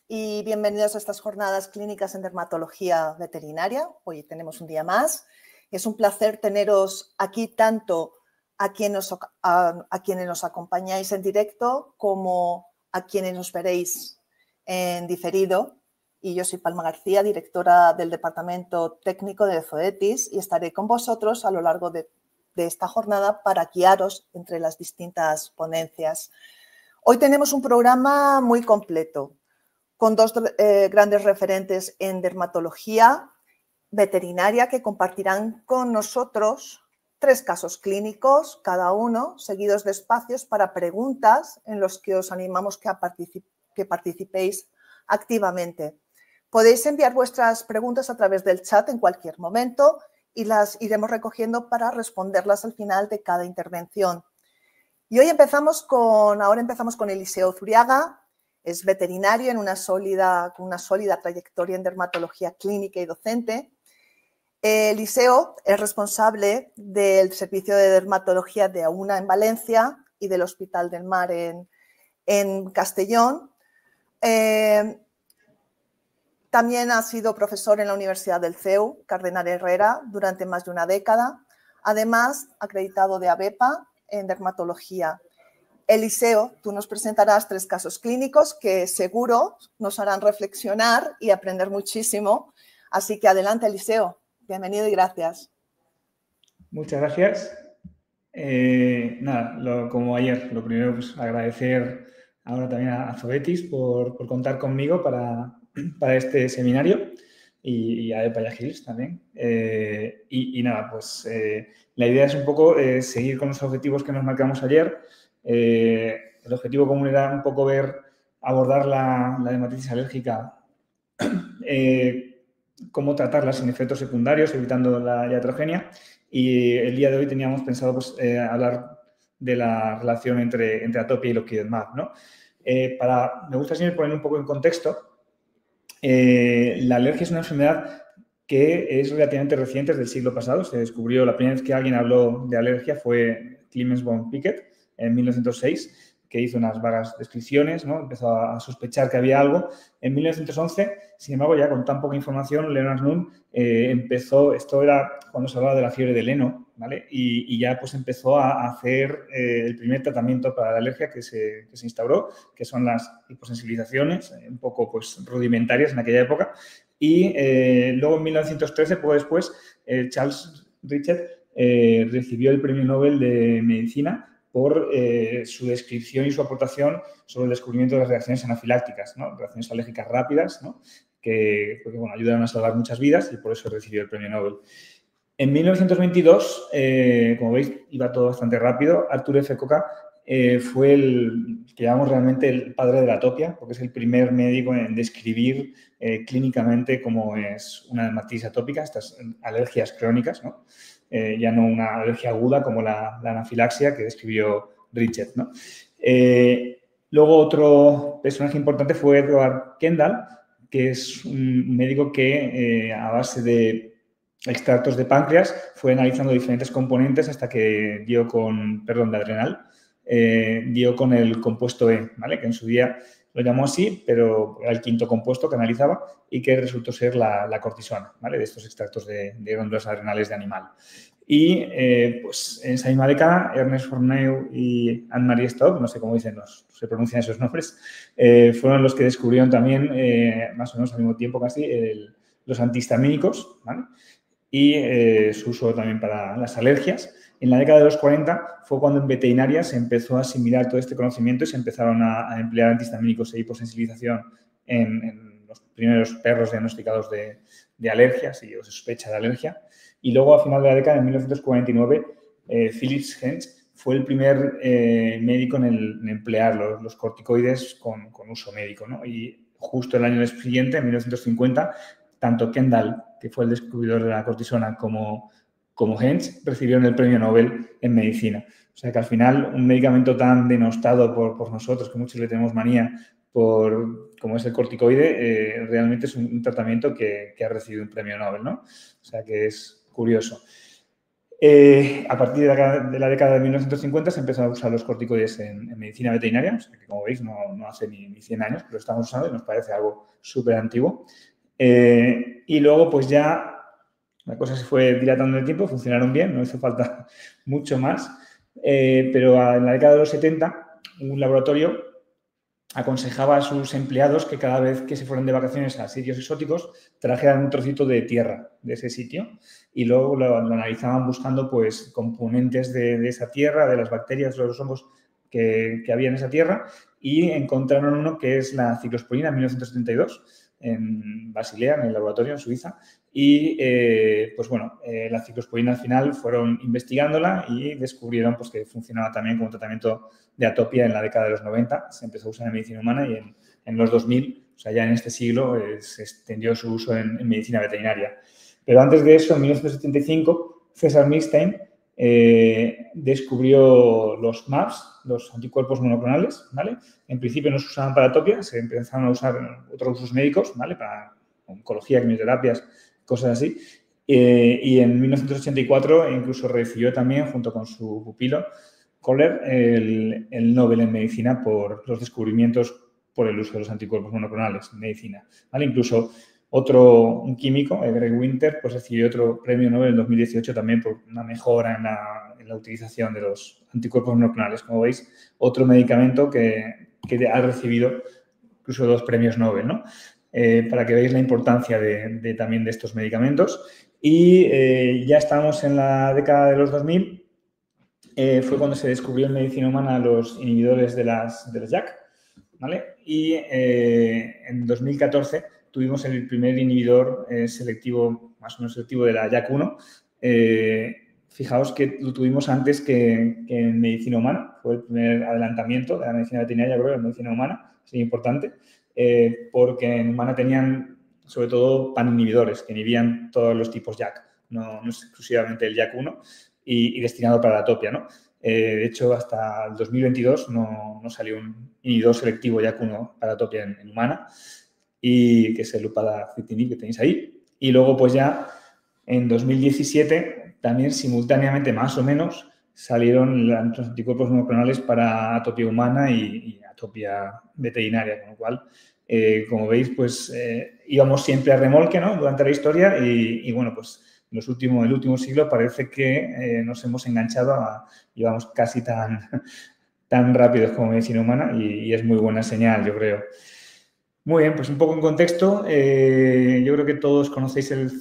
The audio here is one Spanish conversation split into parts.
y bienvenidos a estas jornadas clínicas en dermatología veterinaria. Hoy tenemos un día más. Es un placer teneros aquí tanto a quienes nos acompañáis en directo como a quienes nos veréis en diferido. Y yo soy Palma García, directora del Departamento Técnico de Zoetis, y estaré con vosotros a lo largo de esta jornada para guiaros entre las distintas ponencias. Hoy tenemos un programa muy completo, con dos grandes referentes en dermatología veterinaria que compartirán con nosotros 3 casos clínicos, cada uno, seguidos de espacios para preguntas en los que os animamos que participéis activamente. Podéis enviar vuestras preguntas a través del chat en cualquier momento y las iremos recogiendo para responderlas al final de cada intervención. Y hoy empezamos con Eliseo Zuriaga. Es veterinario con una sólida trayectoria en dermatología clínica y docente. Eliseo es responsable del Servicio de Dermatología de AUNA en Valencia y del Hospital del Mar en Castellón. También ha sido profesor en la Universidad del CEU, Cardenal Herrera, durante más de una década. Además, acreditado de ABEPA en dermatología. Eliseo, tú nos presentarás 3 casos clínicos que seguro nos harán reflexionar y aprender muchísimo. Así que adelante, Eliseo. Bienvenido y gracias. Muchas gracias. Como ayer, lo primero, pues agradecer ahora también a Zoetis por contar conmigo para este seminario y a EPA y a Gils también. La idea es un poco seguir con los objetivos que nos marcamos ayer. El objetivo común era un poco abordar la dermatitis alérgica, cómo tratarla sin efectos secundarios, evitando la iatrogenia. Y el día de hoy teníamos pensado hablar de la relación entre atopia y Lockheed-Mark, ¿no? Me gusta siempre poner un poco en contexto. La alergia es una enfermedad que es relativamente reciente, es del siglo pasado. Se descubrió, la primera vez que alguien habló de alergia fue Clemens von Picket en 1906, que hizo unas vagas descripciones, ¿no? Empezó a sospechar que había algo. En 1911, sin embargo, ya con tan poca información, Leonard Nunn empezó, esto era cuando se hablaba de la fiebre de Leno, ¿vale? Y ya pues empezó a hacer el primer tratamiento para la alergia que se instauró, que son las hiposensibilizaciones, un poco pues rudimentarias en aquella época. Y luego en 1913, poco después, Charles Richet recibió el Premio Nobel de Medicina por su descripción y su aportación sobre el descubrimiento de las reacciones anafilácticas, ¿no? Reacciones alérgicas rápidas, ¿no? que ayudan a salvar muchas vidas y por eso recibió el Premio Nobel. En 1922, como veis, iba todo bastante rápido. Arthur F. Koka fue que llamamos realmente el padre de la atopia, porque es el primer médico en describir clínicamente cómo es una dermatitis atópica, estas alergias crónicas, ¿no? Ya no una alergia aguda como la anafilaxia que describió Richard, ¿no? Luego otro personaje importante fue Edward Kendall, que es un médico que a base de extractos de páncreas fue analizando diferentes componentes hasta que dio de adrenal, dio con el compuesto E, ¿vale? Que en su día lo llamó así, pero era el quinto compuesto que analizaba y que resultó ser la cortisona, ¿vale? De estos extractos de glándulas adrenales de animal. Y pues en esa misma década, Ernest Fournier y Anne-Marie Stokes, no sé cómo se pronuncian esos nombres, fueron los que descubrieron también, más o menos al mismo tiempo casi, los antihistamínicos, ¿vale? Y su uso también para las alergias. En la década de los 40 fue cuando en veterinaria se empezó a asimilar todo este conocimiento y se empezaron a emplear antihistamínicos e hiposensibilización en los primeros perros diagnosticados de alergias y o sospecha de alergia. Y luego, a final de la década, en 1949, Philips Hens fue el primer médico en emplear los corticoides con uso médico, ¿no? Y justo el año siguiente, en 1950, tanto Kendall, que fue el descubridor de la cortisona, como Hens recibieron el premio Nobel en medicina. O sea que al final un medicamento tan denostado por nosotros, que muchos le tenemos manía, como es el corticoide, realmente es un tratamiento que ha recibido un premio Nobel, ¿no? O sea que es curioso. A partir de la década de 1950 se empezaron a usar los corticoides en medicina veterinaria, o sea que, como veis, no hace ni 100 años que lo estamos usando y nos parece algo súper antiguo. Y luego, pues ya la cosa se fue dilatando en el tiempo, funcionaron bien, no hizo falta mucho más, pero en la década de los 70 un laboratorio aconsejaba a sus empleados que cada vez que se fueran de vacaciones a sitios exóticos trajeran un trocito de tierra de ese sitio y luego lo analizaban buscando pues componentes de esa tierra, de las bacterias, de los hongos que había en esa tierra y encontraron uno que es la ciclosporina en 1972 en Basilea, en el laboratorio en Suiza. Y, pues bueno, la ciclosporina al final fueron investigándola y descubrieron pues, que funcionaba también como tratamiento de atopia en la década de los 90. Se empezó a usar en medicina humana y en los 2000, o sea, ya en este siglo, se extendió su uso en medicina veterinaria. Pero antes de eso, en 1975, César Milstein descubrió los MABs, los anticuerpos monoclonales, ¿vale? En principio no se usaban para atopia, se empezaron a usar en otros usos médicos, ¿vale? Para oncología, quimioterapias, cosas así. Y en 1984 incluso recibió también, junto con su pupilo, Kohler, el Nobel en Medicina por los descubrimientos por el uso de los anticuerpos monoclonales en medicina, ¿vale? Incluso un químico, Greg Winter, pues recibió otro premio Nobel en 2018 también por una mejora en la utilización de los anticuerpos monoclonales. Como veis, otro medicamento que ha recibido incluso 2 premios Nobel, ¿no? Para que veáis la importancia también de estos medicamentos. Y ya estamos en la década de los 2000, fue cuando se descubrió en medicina humana los inhibidores de los JAK, ¿vale? Y en 2014 tuvimos el primer inhibidor selectivo, más o menos selectivo de la JAK1. Fijaos que lo tuvimos antes que en medicina humana. Fue el primer adelantamiento de la medicina veterinaria, creo, en medicina humana. Es importante, porque en humana tenían, sobre todo, pan-inhibidores, que inhibían todos los tipos JAK, no exclusivamente el JAK1, y destinado para la atopia, ¿no? De hecho, hasta el 2022 no salió un inhibidor selectivo JAK1 para atopia en humana, y que es el upadacitinib que tenéis ahí. Y luego, pues ya en 2017, también simultáneamente, más o menos, salieron los anticuerpos monoclonales para atopia humana y atopia veterinaria, con lo cual, como veis, pues íbamos siempre a remolque, ¿no? Durante la historia y bueno, pues en el último siglo parece que nos hemos enganchado llevamos casi tan rápidos como medicina humana y es muy buena señal, yo creo. Muy bien, pues un poco en contexto, yo creo que todos conocéis el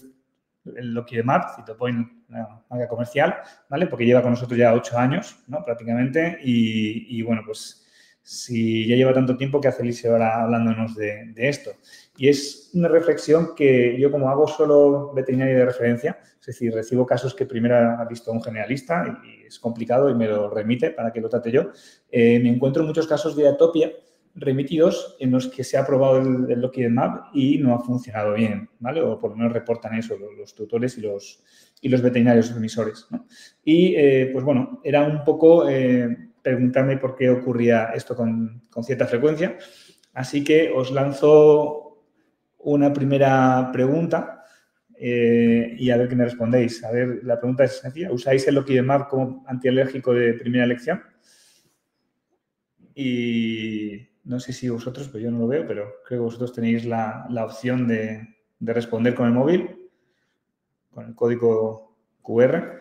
Lockheed-Mark, Cytopoint, una marca comercial, ¿vale? Porque lleva con nosotros ya 8 años, ¿no? Prácticamente, y bueno, pues si ya lleva tanto tiempo, ¿qué hace Eliseo ahora hablándonos de esto? Y es una reflexión que yo, como hago solo veterinaria de referencia, es decir, recibo casos que primero ha visto un generalista y es complicado y me lo remite para que lo trate yo, me encuentro muchos casos de atopia remitidos en los que se ha probado el Lockheed-Mark y no ha funcionado bien, ¿vale? O por lo menos reportan eso los tutores y los veterinarios emisores, ¿no? Y, pues bueno, era un poco preguntarme por qué ocurría esto con cierta frecuencia. Así que os lanzo una primera pregunta y a ver qué me respondéis. A ver, la pregunta es sencilla. ¿Usáis el Lockheed-Mark como antialérgico de primera elección? Y no sé si vosotros, pero yo no lo veo, pero creo que vosotros tenéis la opción de responder con el móvil, con el código QR.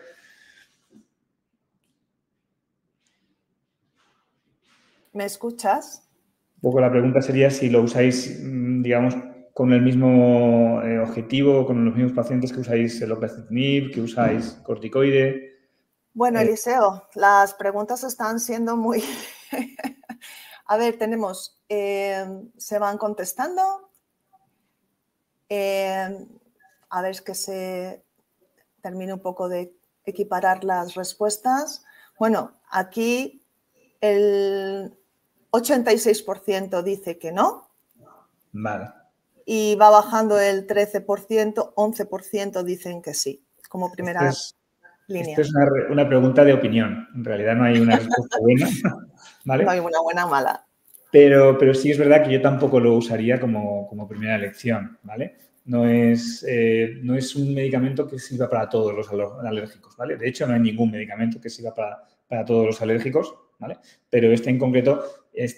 ¿Me escuchas? Un poco la pregunta sería si lo usáis, digamos, con el mismo objetivo, con los mismos pacientes que usáis el upadacitinib, que usáis corticoide. Bueno, Eliseo, las preguntas están siendo muy... A ver, tenemos, se van contestando. A ver, es que se termine un poco de equiparar las respuestas. Bueno, aquí el 86% dice que no. Vale. Y va bajando el 13%, 11% dicen que sí, como primera línea. Esto es una pregunta de opinión. En realidad no hay una respuesta buena, ¿vale? No hay una buena o mala. Pero sí es verdad que yo tampoco lo usaría como primera elección, ¿vale? No es un medicamento que sirva para todos los alérgicos, ¿vale? De hecho, no hay ningún medicamento que sirva para todos los alérgicos, ¿vale? Pero este en concreto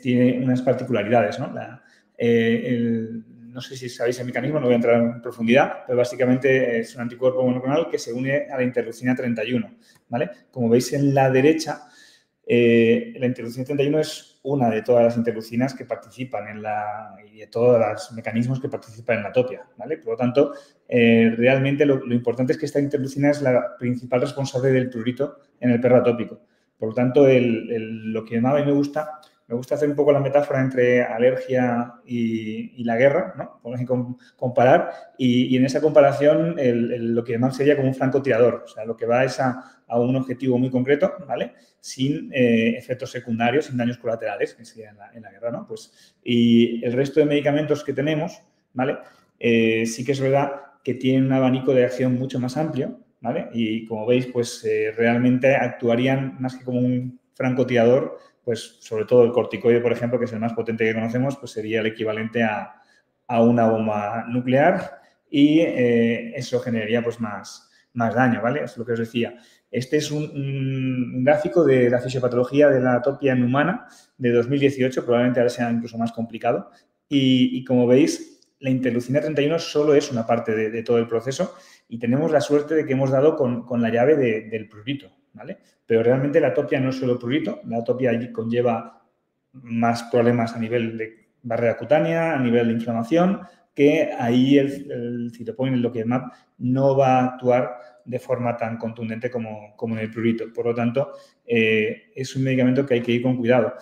tiene unas particularidades, ¿no? No sé si sabéis el mecanismo, no voy a entrar en profundidad, pero básicamente es un anticuerpo monoclonal que se une a la interleucina 31, ¿vale? Como veis en la derecha, la interleucina 31 es una de todas las interleucinas que participan y de todos los mecanismos que participan en la atopia, ¿vale? Por lo tanto, realmente lo importante es que esta interleucina es la principal responsable del prurito en el perro atópico. Por lo tanto, lo que más a mí me gusta hacer un poco la metáfora entre alergia y la guerra, ¿no? Comparar, y en esa comparación lo que más sería como un francotirador, o sea, lo que va es a un objetivo muy concreto, ¿vale? Sin efectos secundarios, sin daños colaterales, que sería en la guerra, ¿no? Pues, y el resto de medicamentos que tenemos, ¿vale? Sí que es verdad que tienen un abanico de acción mucho más amplio, ¿vale? Y como veis, pues realmente actuarían más que como un francotirador, pues sobre todo el corticoide, por ejemplo, que es el más potente que conocemos, pues sería el equivalente a una bomba nuclear y eso generaría pues más daño, ¿vale? Es lo que os decía. Este es un gráfico de la fisiopatología de la atopia en humana de 2018, probablemente ahora sea incluso más complicado. Y como veis, la interleucina 31 solo es una parte de todo el proceso y tenemos la suerte de que hemos dado con la llave del prurito, ¿vale? Pero realmente la atopia no es solo prurito, la atopia conlleva más problemas a nivel de barrera cutánea, a nivel de inflamación, que ahí el citopoin, el loquidemab, no va a actuar de forma tan contundente como en el prurito. Por lo tanto, es un medicamento que hay que ir con cuidado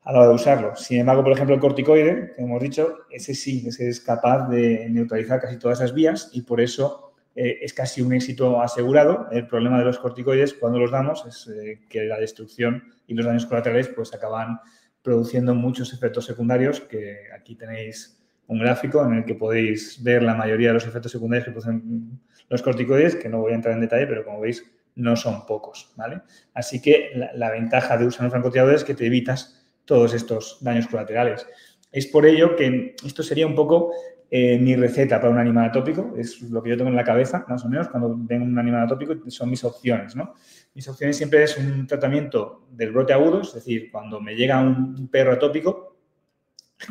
a la hora de usarlo. Sin embargo, por ejemplo, el corticoide, que hemos dicho, ese es capaz de neutralizar casi todas esas vías y por eso es casi un éxito asegurado. El problema de los corticoides cuando los damos es que la destrucción y los daños colaterales pues acaban produciendo muchos efectos secundarios, que aquí tenéis un gráfico en el que podéis ver la mayoría de los efectos secundarios que producen los corticoides, que no voy a entrar en detalle, pero como veis no son pocos, ¿vale? Así que la ventaja de usar un francotirador es que te evitas todos estos daños colaterales. Es por ello que esto sería un poco mi receta para un animal atópico, es lo que yo tengo en la cabeza, más o menos, cuando vengo un animal atópico, son mis opciones, ¿no? Mis opciones siempre es un tratamiento del brote agudo, es decir, cuando me llega un perro atópico,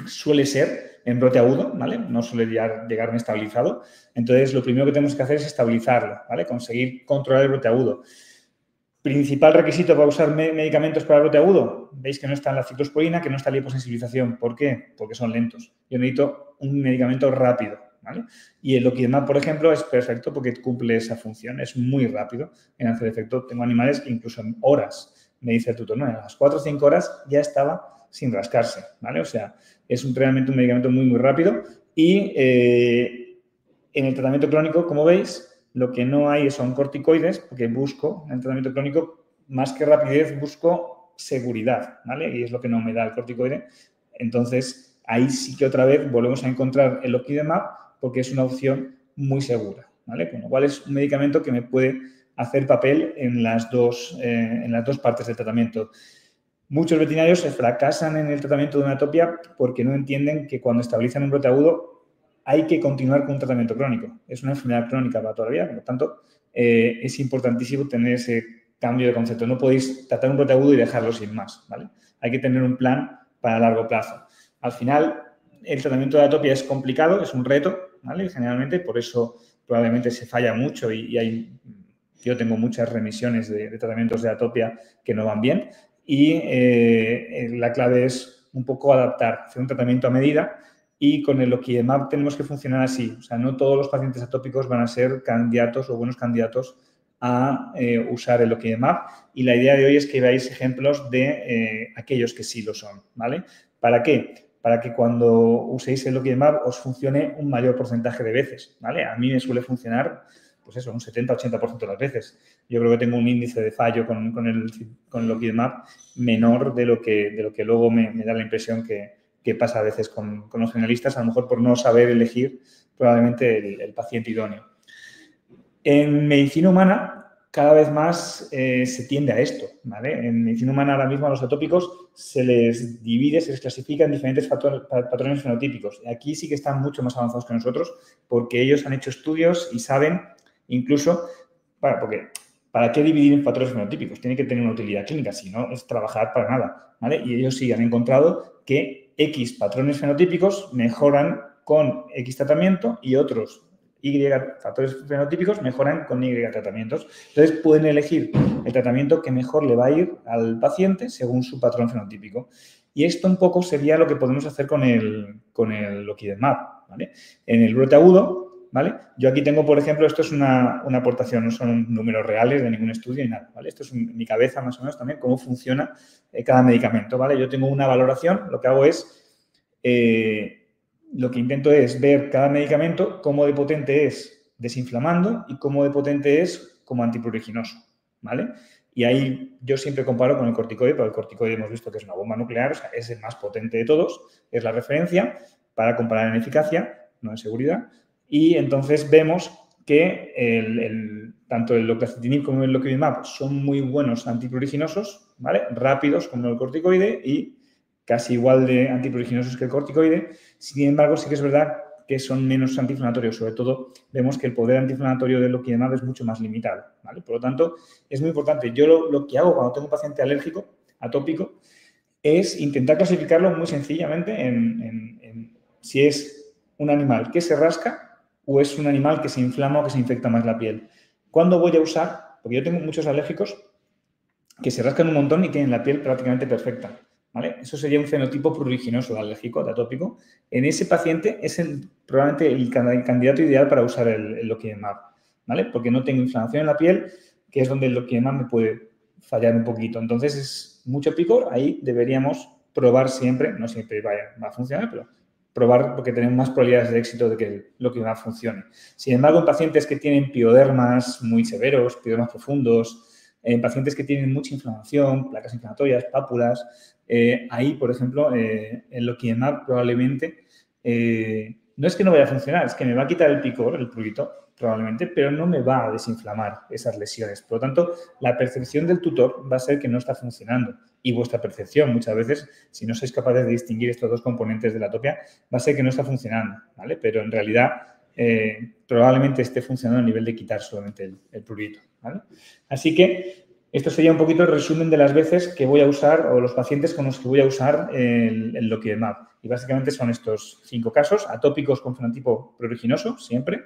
suele ser en brote agudo, ¿vale? No suele llegarme estabilizado. Entonces, lo primero que tenemos que hacer es estabilizarlo, ¿vale? Conseguir controlar el brote agudo. Principal requisito para usar medicamentos para brote agudo, veis que no está la ciclosporina, que no está la hiposensibilización. ¿Por qué? Porque son lentos. Yo necesito un medicamento rápido, ¿vale? Y el loquidemab, por ejemplo, es perfecto porque cumple esa función. Es muy rápido en hacer efecto. Tengo animales que incluso en horas, me dice el tutor, no, a las 4 o 5 horas ya estaba sin rascarse, ¿vale? O sea, es realmente un medicamento muy, muy rápido y en el tratamiento crónico, como veis, lo que no hay son corticoides, porque busco, en el tratamiento crónico, más que rapidez, busco seguridad, ¿vale? Y es lo que no me da el corticoide. Entonces, ahí sí que otra vez volvemos a encontrar el loquidemab porque es una opción muy segura, ¿vale? Con lo cual es un medicamento que me puede hacer papel en las dos partes del tratamiento. Muchos veterinarios se fracasan en el tratamiento de una atopia porque no entienden que cuando estabilizan un brote agudo hay que continuar con un tratamiento crónico. Es una enfermedad crónica para toda la vida, por lo tanto, es importantísimo tener ese cambio de concepto. No podéis tratar un brote agudo y dejarlo sin más, ¿vale? Hay que tener un plan para largo plazo. Al final, el tratamiento de atopia es complicado, es un reto, ¿vale? Generalmente, por eso probablemente se falla mucho yo tengo muchas remisiones de tratamientos de atopia que no van bien y la clave es un poco adaptar, hacer un tratamiento a medida. Y con el loquidemab tenemos que funcionar así. O sea, no todos los pacientes atópicos van a ser candidatos o buenos candidatos a usar el loquidemab. Y la idea de hoy es que veáis ejemplos de aquellos que sí lo son, ¿vale? ¿Para qué? Para que cuando uséis el loquidemab os funcione un mayor porcentaje de veces, ¿vale? A mí me suele funcionar, pues eso, un 70-80% de las veces. Yo creo que tengo un índice de fallo con el loquidemab menor de lo que luego me da la impresión que pasa a veces con los generalistas, a lo mejor por no saber elegir probablemente el paciente idóneo. En medicina humana, cada vez más se tiende a esto, ¿vale? En medicina humana ahora mismo a los atópicos se les divide, se les clasifica en diferentes patrones fenotípicos. Aquí sí que están mucho más avanzados que nosotros porque ellos han hecho estudios y saben incluso, porque ¿para qué dividir en patrones fenotípicos? Tiene que tener una utilidad clínica, si no es trabajar para nada, ¿vale? Y ellos sí han encontrado que X patrones fenotípicos mejoran con X tratamiento y otros Y factores fenotípicos mejoran con Y tratamientos. Entonces, pueden elegir el tratamiento que mejor le va a ir al paciente según su patrón fenotípico. Y esto un poco sería lo que podemos hacer con el Loquidemab, ¿vale? En el brote agudo, ¿vale? Yo aquí tengo, por ejemplo, esto es una aportación, no son números reales de ningún estudio ni nada, ¿vale? Esto es en mi cabeza más o menos también cómo funciona cada medicamento, ¿vale? Yo tengo una valoración, lo que hago es... lo que intento es ver cada medicamento, cómo de potente es desinflamando y cómo de potente es como antipruriginoso, ¿vale? Y ahí yo siempre comparo con el corticoide, porque el corticoide hemos visto que es una bomba nuclear, o sea, es el más potente de todos, es la referencia para comparar en eficacia, no en seguridad, y entonces vemos que tanto el loclacitinib como el loquidemab son muy buenos antipruriginosos, ¿vale? Rápidos como el corticoide y casi igual de antipruriginosos que el corticoide. Sin embargo, sí que es verdad que son menos antiinflamatorios. Sobre todo, vemos que el poder antiinflamatorio del loquidemab es mucho más limitado, ¿vale? Por lo tanto, es muy importante. Yo lo que hago cuando tengo un paciente alérgico, atópico, es intentar clasificarlo muy sencillamente en si es un animal que se rasca o es un animal que se inflama o que se infecta más la piel. ¿Cuándo voy a usar? Porque yo tengo muchos alérgicos que se rascan un montón y tienen la piel prácticamente perfecta, ¿vale? Eso sería un fenotipo pruriginoso de alérgico, de atópico. En ese paciente es probablemente el candidato ideal para usar el loquidemab, ¿vale? Porque no tengo inflamación en la piel, que es donde el loquidemab me puede fallar un poquito. Entonces, es mucho picor. Ahí deberíamos probar siempre, no siempre va a funcionar, pero probar porque tenemos más probabilidades de éxito de que el loquidemab funcione. Sin embargo, en pacientes que tienen piodermas muy severos, piodermas profundos, en pacientes que tienen mucha inflamación, placas inflamatorias, pápulas, ahí, por ejemplo, el loquidemab probablemente no es que no vaya a funcionar, es que me va a quitar el picor, el prurito, probablemente, pero no me va a desinflamar esas lesiones. Por lo tanto, la percepción del tutor va a ser que no está funcionando. Y vuestra percepción, muchas veces, si no sois capaces de distinguir estos dos componentes de la atopia, va a ser que no está funcionando, ¿vale? Pero en realidad probablemente esté funcionando a nivel de quitar solamente el prurito, ¿vale? Así que esto sería un poquito el resumen de las veces que voy a usar o los pacientes con los que voy a usar el loquidemab. Y básicamente son estos 5 casos: atópicos con fenotipo pruriginoso, siempre.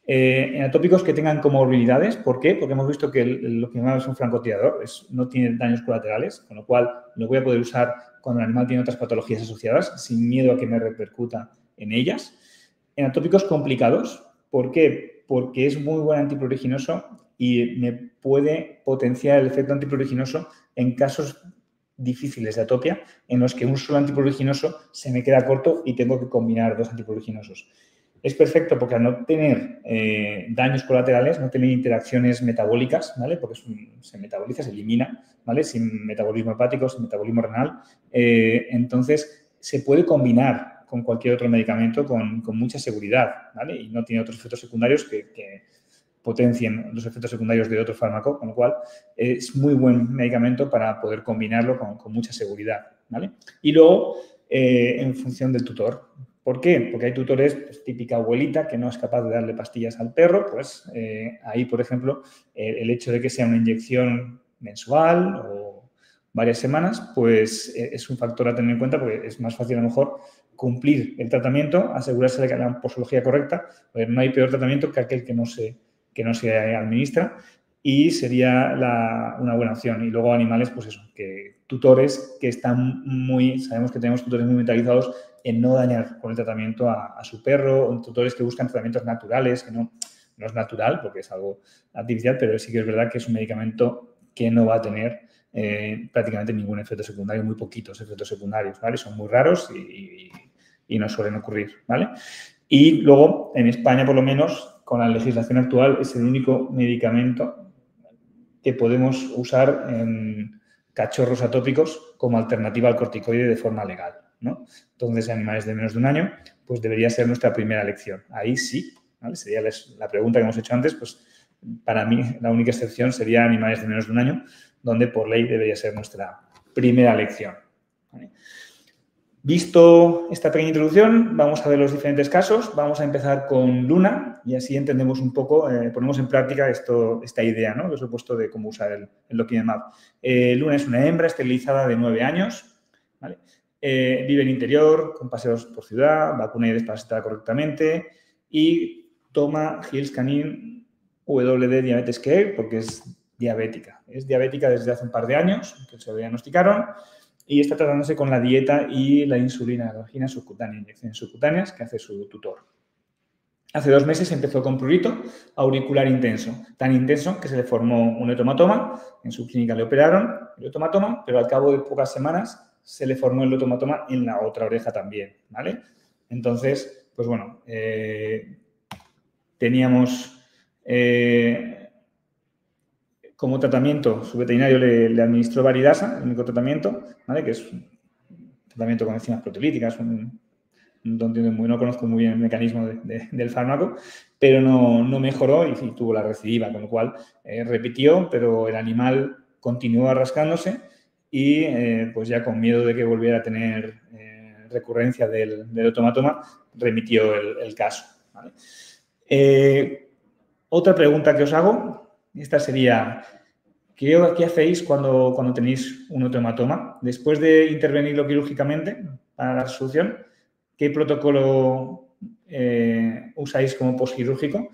En atópicos que tengan comorbilidades. ¿Por qué? Porque hemos visto que el loquidemab es un francotirador, no tiene daños colaterales, con lo cual lo voy a poder usar cuando el animal tiene otras patologías asociadas, sin miedo a que me repercuta en ellas. En atópicos complicados. ¿Por qué? Porque es muy buen antipruriginoso y me puede potenciar el efecto antipruriginoso en casos difíciles de atopia en los que un solo antipruriginoso se me queda corto y tengo que combinar 2 antipruriginosos. Es perfecto porque al no tener daños colaterales, no tener interacciones metabólicas, ¿vale? Porque se metaboliza, se elimina, ¿vale? Sin metabolismo hepático, sin metabolismo renal. Entonces, se puede combinar con cualquier otro medicamento con mucha seguridad, ¿vale? Y no tiene otros efectos secundarios que potencien los efectos secundarios de otro fármaco, con lo cual es muy buen medicamento para poder combinarlo con mucha seguridad, ¿vale? Y luego, en función del tutor. ¿Por qué? Porque hay tutores, pues, típica abuelita que no es capaz de darle pastillas al perro, pues ahí, por ejemplo, el hecho de que sea una inyección mensual o varias semanas, pues es un factor a tener en cuenta porque es más fácil a lo mejor cumplir el tratamiento, asegurarse de que haya la posología correcta, porque no hay peor tratamiento que aquel que no se administra, y sería una buena opción. Y luego animales, pues eso, que tutores que están sabemos que tenemos tutores muy mentalizados en no dañar con el tratamiento a su perro, o tutores que buscan tratamientos naturales, que no es natural porque es algo artificial, pero sí que es verdad que es un medicamento que no va a tener prácticamente ningún efecto secundario, muy poquitos efectos secundarios, ¿vale? Son muy raros y no suelen ocurrir, ¿vale? Y luego, en España, por lo menos, con la legislación actual, es el único medicamento que podemos usar en cachorros atópicos como alternativa al corticoide de forma legal, ¿no? Entonces, animales de menos de 1 año, pues debería ser nuestra primera elección. Ahí sí, ¿vale? Sería la pregunta que hemos hecho antes, pues para mí, la única excepción sería animales de menos de un año, donde por ley debería ser nuestra primera lección. ¿Vale? Visto esta pequeña introducción, vamos a ver los diferentes casos. Vamos a empezar con Luna y así entendemos un poco, ponemos en práctica esta idea, ¿no? Que os he puesto de cómo usar el Document Map. Luna es una hembra esterilizada de 9 años, ¿vale? Vive en interior, con paseos por ciudad, vacuna y desparasitada correctamente y toma Hills Canine WD Diabetes Care porque es diabética. Es diabética desde hace un par de años, que se lo diagnosticaron, y está tratándose con la dieta y la insulina endógena subcutánea, inyecciones subcutáneas que hace su tutor. Hace 2 meses empezó con prurito auricular intenso, tan intenso que se le formó un otomatoma. En su clínica le operaron el otomatoma, pero al cabo de pocas semanas se le formó el otomatoma en la otra oreja también, ¿vale? Entonces, pues bueno, teníamos como tratamiento, su veterinario le administró Varidasa, el único tratamiento, ¿vale? Que es un tratamiento con enzimas proteolíticas, no conozco muy bien el mecanismo del fármaco, pero no mejoró y tuvo la recidiva, con lo cual repitió, pero el animal continuó rascándose y pues ya con miedo de que volviera a tener recurrencia del otomatoma, remitió el caso, ¿vale? Otra pregunta que os hago, esta sería, ¿qué hacéis cuando tenéis un otomatoma? Después de intervenirlo quirúrgicamente para la resolución, ¿qué protocolo usáis como postquirúrgico?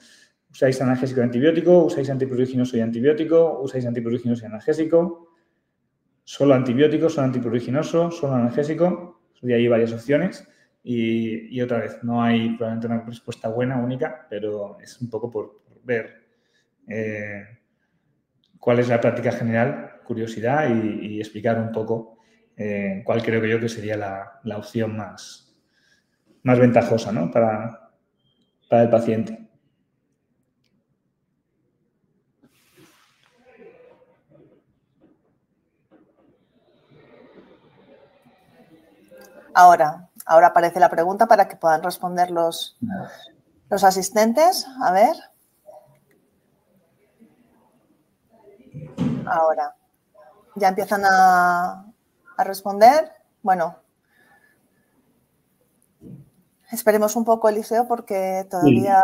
¿Usáis analgésico y antibiótico? ¿Usáis antipruriginoso y antibiótico? ¿Usáis antipruriginoso y analgésico? ¿Solo antibiótico? ¿Solo antipruriginoso? ¿Solo analgésico? Y hay varias opciones. Y otra vez, no hay probablemente una respuesta buena, única, pero es un poco por ver cuál es la práctica general, curiosidad y explicar un poco cuál creo que yo que sería la opción más ventajosa, ¿no? para el paciente. Ahora aparece la pregunta para que puedan responder los asistentes. A ver. Ahora. Ya empiezan a responder. Bueno. Esperemos un poco, Eliseo, porque todavía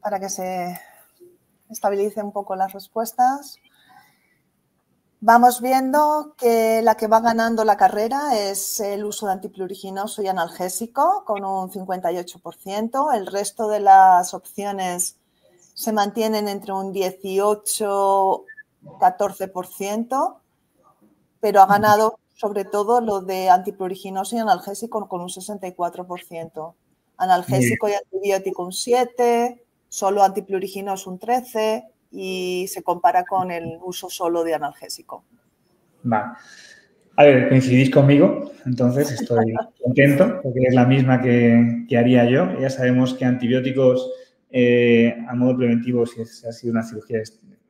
para que se estabilice un poco las respuestas. Vamos viendo que la que va ganando la carrera es el uso de antipruriginoso y analgésico con un 58%. El resto de las opciones se mantienen entre un 18-14%, pero ha ganado sobre todo lo de antipruriginoso y analgésico con un 64%. Analgésico y antibiótico un 7%, solo antipruriginoso un 13%. Y se compara con el uso solo de analgésico. Vale. A ver, coincidís conmigo, entonces estoy contento porque es la misma que haría yo. Ya sabemos que antibióticos a modo preventivo, si ha sido una cirugía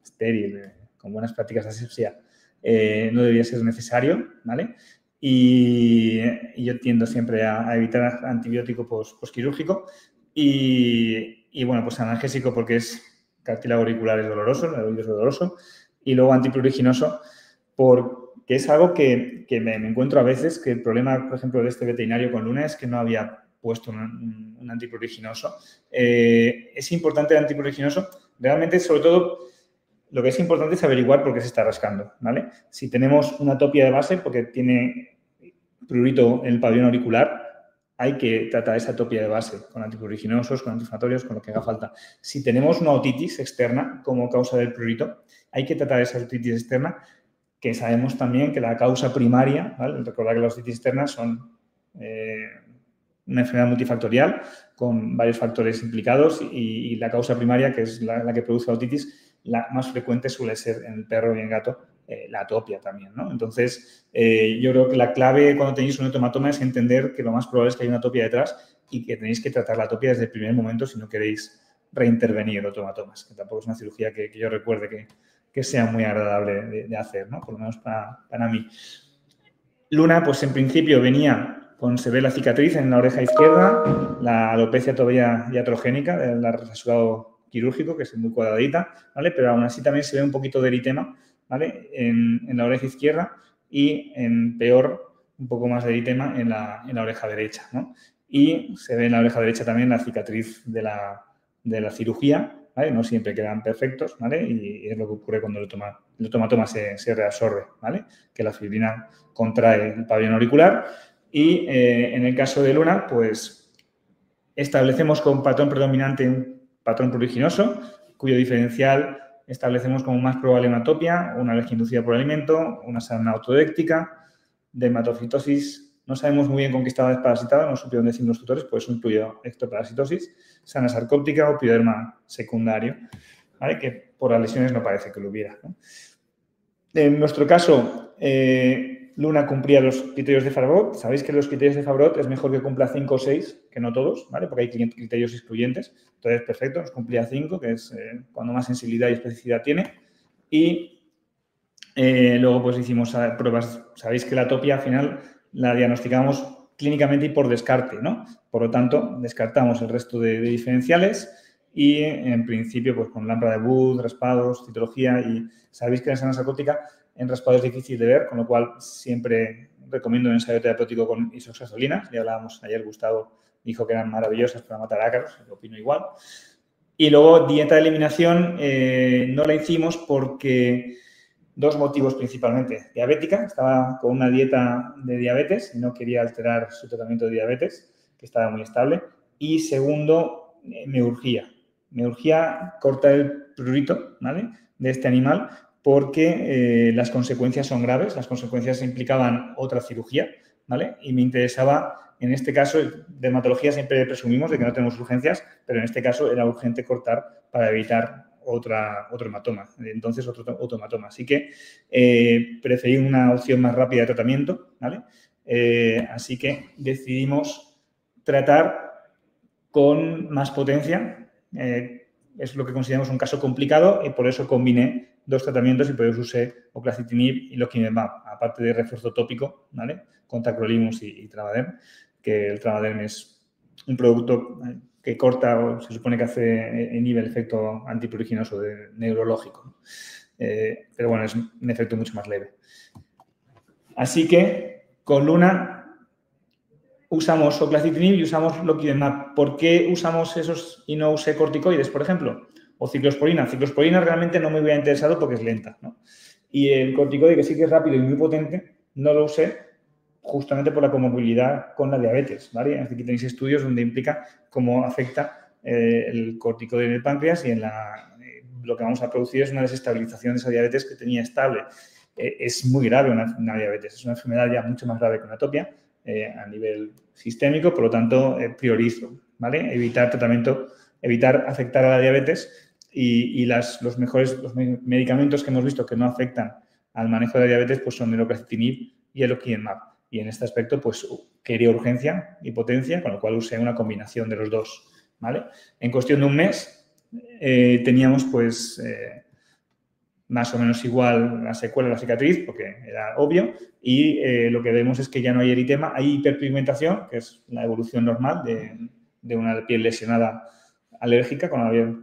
estéril, con buenas prácticas de asepsia, no debería ser necesario, ¿vale? Y yo tiendo siempre a evitar antibiótico postquirúrgico y bueno, pues analgésico porque es cartílago auricular es doloroso, el oído es doloroso, y luego antipruriginoso porque es algo que me encuentro a veces, que el problema, por ejemplo, de este veterinario con Luna es que no había puesto un antipruriginoso. Es importante el antipruriginoso, realmente, sobre todo, lo que es importante es averiguar por qué se está rascando, ¿vale? Si tenemos una atopia de base porque tiene prurito en el pabellón auricular, hay que tratar esa atopia de base con antipruriginosos, con antiinflamatorios, con lo que haga falta. Si tenemos una otitis externa como causa del prurito, hay que tratar esa otitis externa, que sabemos también que la causa primaria, ¿vale? Recordad que las otitis externas son una enfermedad multifactorial con varios factores implicados y la causa primaria, que es la que produce la otitis, la más frecuente suele ser en el perro y en el gato, la atopia también, ¿no? Entonces, yo creo que la clave cuando tenéis un otomatoma es entender que lo más probable es que hay una atopia detrás y que tenéis que tratar la atopia desde el primer momento si no queréis reintervenir otomatomas, que tampoco es una cirugía que yo recuerde que sea muy agradable de hacer, ¿no? Por lo menos para mí. Luna, pues en principio venía se ve la cicatriz en la oreja izquierda, la alopecia todavía iatrogénica, la rasurado quirúrgico, que es muy cuadradita, ¿vale? Pero aún así también se ve un poquito de eritema, ¿vale? En la oreja izquierda y en peor, un poco más de eritema en la oreja derecha, ¿no? Y se ve en la oreja derecha también la cicatriz de la cirugía, ¿vale? No siempre quedan perfectos, ¿vale? Y es lo que ocurre cuando el tomatoma se reabsorbe, ¿vale? Que la fibrina contrae el pabellón auricular y en el caso de Luna, pues establecemos con patrón predominante un patrón pruriginoso, cuyo diferencial establecemos como más probable una atopia, una alergia inducida por alimento, una sarna autodéctica, dermatofitosis. No sabemos muy bien con qué estaba desparasitada, no supieron decir los tutores, pues eso incluye ectoparasitosis, sarna sarcóptica o pioderma secundario, ¿vale? Que por las lesiones no parece que lo hubiera, ¿no? En nuestro caso, Luna cumplía los criterios de Fabrot. Sabéis que los criterios de Fabrot es mejor que cumpla 5 o 6 que no todos, ¿vale? Porque hay criterios excluyentes. Entonces, perfecto, nos cumplía 5, que es cuando más sensibilidad y especificidad tiene. Y luego, pues hicimos pruebas. Sabéis que la atopia al final la diagnosticamos clínicamente y por descarte, ¿no? Por lo tanto, descartamos el resto de diferenciales y, en principio, pues con lámpara de Wood, raspados, citología, y sabéis que la sarna sarcóptica en raspado es difícil de ver, con lo cual siempre recomiendo un ensayo terapéutico con isoxazolinas. Ya hablábamos ayer, Gustavo dijo que eran maravillosas para matar ácaros, lo opino igual. Y luego, dieta de eliminación no la hicimos porque dos motivos principalmente. Diabética, estaba con una dieta de diabetes y no quería alterar su tratamiento de diabetes, que estaba muy estable. Y segundo, me urgía cortar el prurito, ¿vale?, de este animal, porque las consecuencias son graves, las consecuencias implicaban otra cirugía, ¿vale? Y me interesaba, en este caso, dermatología siempre presumimos de que no tenemos urgencias, pero en este caso era urgente cortar para evitar otro hematoma, entonces otro hematoma. Así que preferí una opción más rápida de tratamiento, ¿vale? Así que decidimos tratar con más potencia. Es lo que consideramos un caso complicado y por eso combiné dos tratamientos y por eso usé oclacitinib y loquimemab, aparte de refuerzo tópico, ¿vale?, con tacrolimus y Travaderm, que el Travaderm es un producto que corta o se supone que inhibe el efecto antipruriginoso neurológico. Pero bueno, es un efecto mucho más leve. Así que con Luna usamos oclacitinib y usamos loquimemab. ¿Por qué usamos esos y no usé corticoides, por ejemplo? O ciclosporina. Ciclosporina realmente no me hubiera interesado porque es lenta, ¿no? Y el corticoide, que sí que es rápido y muy potente, no lo usé justamente por la comorbilidad con la diabetes, ¿vale? Aquí tenéis estudios donde implica cómo afecta el corticoide en el páncreas y lo que vamos a producir es una desestabilización de esa diabetes que tenía estable. Es muy grave una diabetes, es una enfermedad ya mucho más grave que una atopia a nivel sistémico, por lo tanto, priorizo, ¿vale? Evitar afectar a la diabetes y los medicamentos que hemos visto que no afectan al manejo de la diabetes pues son el oclacitinib y el loquimemab. Y en este aspecto, pues, quería urgencia y potencia, con lo cual usé una combinación de los dos, ¿vale? En cuestión de un mes teníamos, pues, más o menos igual la secuela de la cicatriz, porque era obvio, y lo que vemos es que ya no hay eritema, hay hiperpigmentación, que es la evolución normal de una piel lesionada alérgica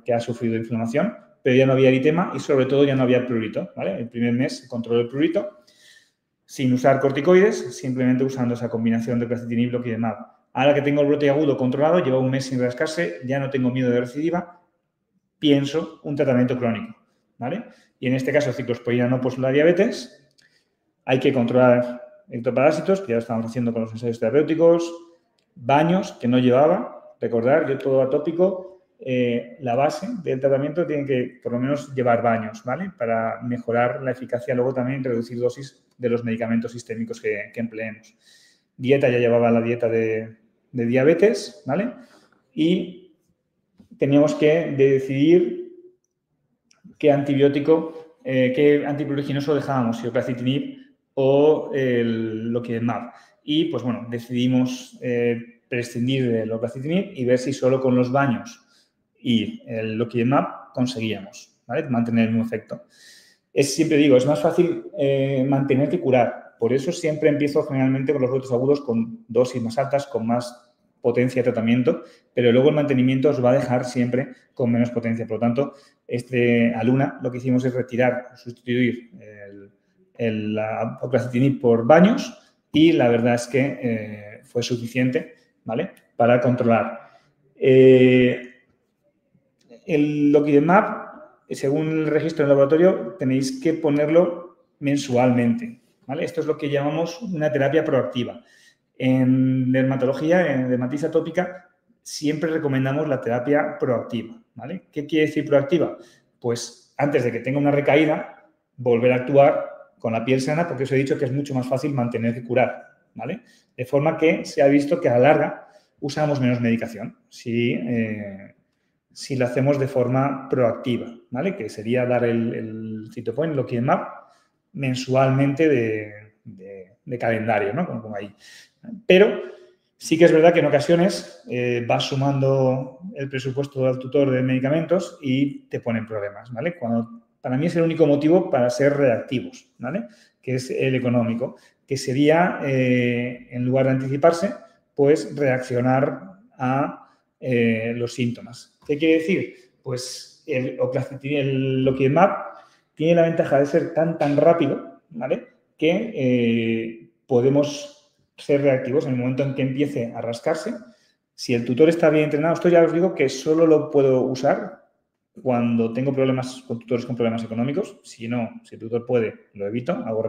que ha sufrido inflamación, pero ya no había eritema y sobre todo ya no había prurito, ¿vale? El primer mes se controló el prurito sin usar corticoides, simplemente usando esa combinación de oclacitinib y loquimemab. Ahora que tengo el brote agudo controlado, lleva un mes sin rascarse, ya no tengo miedo de recidiva, pienso un tratamiento crónico, ¿vale? Y en este caso, ciclosporina no por la diabetes, hay que controlar ectoparásitos, que ya lo estamos haciendo con los ensayos terapéuticos, baños, que no llevaba, recordar, yo todo atópico, la base del tratamiento tiene que por lo menos llevar baños, ¿vale? Para mejorar la eficacia, luego también reducir dosis de los medicamentos sistémicos que empleemos. Dieta, ya llevaba la dieta de diabetes, ¿vale? Y teníamos que decidir qué antibiótico, qué antipruriginoso dejábamos, si oclacitinib o el loquimemab. Y, pues bueno, decidimos prescindir del oclacitinib y ver si solo con los baños y el loquimemab conseguíamos, ¿vale?, mantener el mismo efecto. Siempre digo, es más fácil mantener que curar. Por eso siempre empiezo generalmente con los brotes agudos con dosis más altas, con más potencia de tratamiento, pero luego el mantenimiento os va a dejar siempre con menos potencia. Por lo tanto, Aluna lo que hicimos es sustituir la oclacitinib por baños y la verdad es que fue suficiente, ¿vale?, para controlar. El Loquidemab, según el registro del laboratorio, tenéis que ponerlo mensualmente, ¿vale? Esto es lo que llamamos una terapia proactiva. En dermatología, en dermatitis atópica, siempre recomendamos la terapia proactiva, ¿vale? ¿Qué quiere decir proactiva? Pues antes de que tenga una recaída, volver a actuar con la piel sana, porque os he dicho que es mucho más fácil mantener que curar, ¿vale? De forma que se ha visto que a la larga usamos menos medicación si lo hacemos de forma proactiva, ¿vale? Que sería dar el Cytopoint, Loquidemab, mensualmente de calendario, ¿no? Como ahí. Pero sí que es verdad que en ocasiones vas sumando el presupuesto del tutor de medicamentos y te ponen problemas, ¿vale? Para mí es el único motivo para ser reactivos, ¿vale? Que es el económico, que sería, en lugar de anticiparse, pues reaccionar a los síntomas. ¿Qué quiere decir? Pues el Loquidemab tiene la ventaja de ser tan rápido, ¿vale?, que podemos ser reactivos en el momento en que empiece a rascarse. Si el tutor está bien entrenado, esto ya os digo que solo lo puedo usar cuando tengo problemas con tutores con problemas económicos. Si no, si el tutor puede, lo evito, hago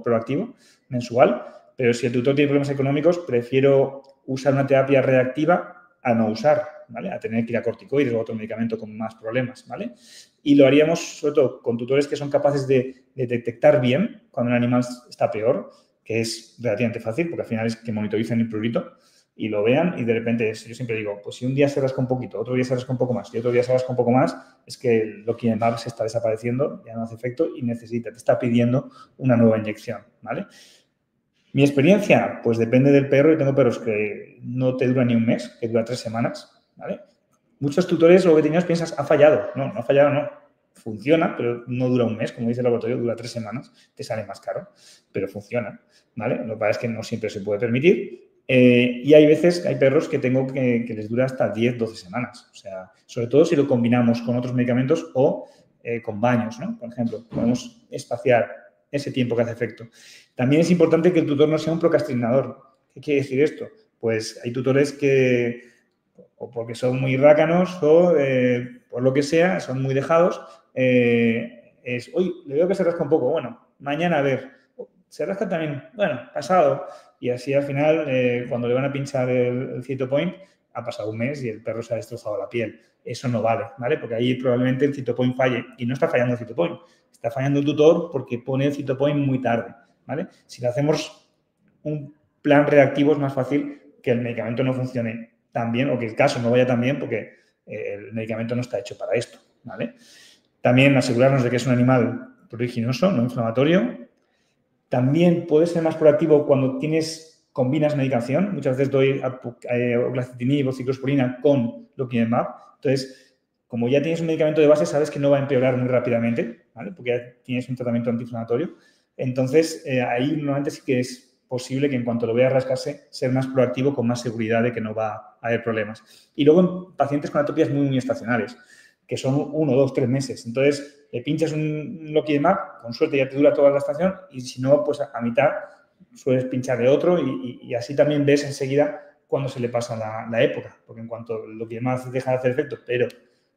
proactivo, mensual. Pero si el tutor tiene problemas económicos, prefiero usar una terapia reactiva a no usar, ¿vale?, a tener que ir a corticoides o otro medicamento con más problemas, ¿vale? Y lo haríamos sobre todo con tutores que son capaces de detectar bien cuando un animal está peor, que es relativamente fácil, porque al final es que monitoricen el prurito y lo vean y de repente, yo siempre digo, pues si un día se rasca un poquito, otro día se rasca un poco más y otro día se rasca un poco más, es que el Loquidemab se está desapareciendo, ya no hace efecto y te está pidiendo una nueva inyección, ¿vale? Mi experiencia, pues depende del perro. Yo tengo perros que no te duran ni un mes, que dura 3 semanas, ¿vale? Muchos tutores o veterinarios piensan, ha fallado. No, no ha fallado, no. Funciona, pero no dura un mes. Como dice el laboratorio, dura 3 semanas. Te sale más caro, pero funciona, ¿vale? Lo que pasa es que no siempre se puede permitir. Y hay veces, hay perros que tengo que les dura hasta 10, 12 semanas. O sea, sobre todo si lo combinamos con otros medicamentos o con baños, ¿no? Por ejemplo, podemos espaciar ese tiempo que hace efecto. También es importante que el tutor no sea un procrastinador. ¿Qué quiere decir esto? Pues hay tutores que, o porque son muy rácanos o por lo que sea, son muy dejados, hoy le veo que se rasca un poco, bueno, mañana a ver, se rasca también, bueno, pasado, y así al final, cuando le van a pinchar el Cytopoint, ha pasado un mes y el perro se ha destrozado la piel. Eso no vale, ¿vale? Porque ahí probablemente el Cytopoint falle, y no está fallando el Cytopoint, está fallando el tutor porque pone el Cytopoint muy tarde, ¿vale? Si le hacemos un plan reactivo es más fácil que el medicamento no funcione tan bien o que el caso no vaya tan bien porque el medicamento no está hecho para esto, ¿vale? También asegurarnos de que es un animal pruriginoso, no inflamatorio. También puede ser más proactivo cuando combinas medicación. Muchas veces doy oclacitinib o ciclosporina con Loquidemab. Entonces, como ya tienes un medicamento de base, sabes que no va a empeorar muy rápidamente, ¿vale? Porque ya tienes un tratamiento antiinflamatorio. Entonces, ahí normalmente sí que es posible que en cuanto lo veas rascarse, ser más proactivo con más seguridad de que no va a haber problemas. Y luego en pacientes con atopias muy estacionales, que son 1, 2, 3 meses. Entonces, le pinchas un Loquidemab, con suerte ya te dura toda la estación, y si no, pues a mitad sueles pincharle otro y así también ves enseguida cuando se le pasa la época, porque en cuanto lo que más deja de hacer efecto, pero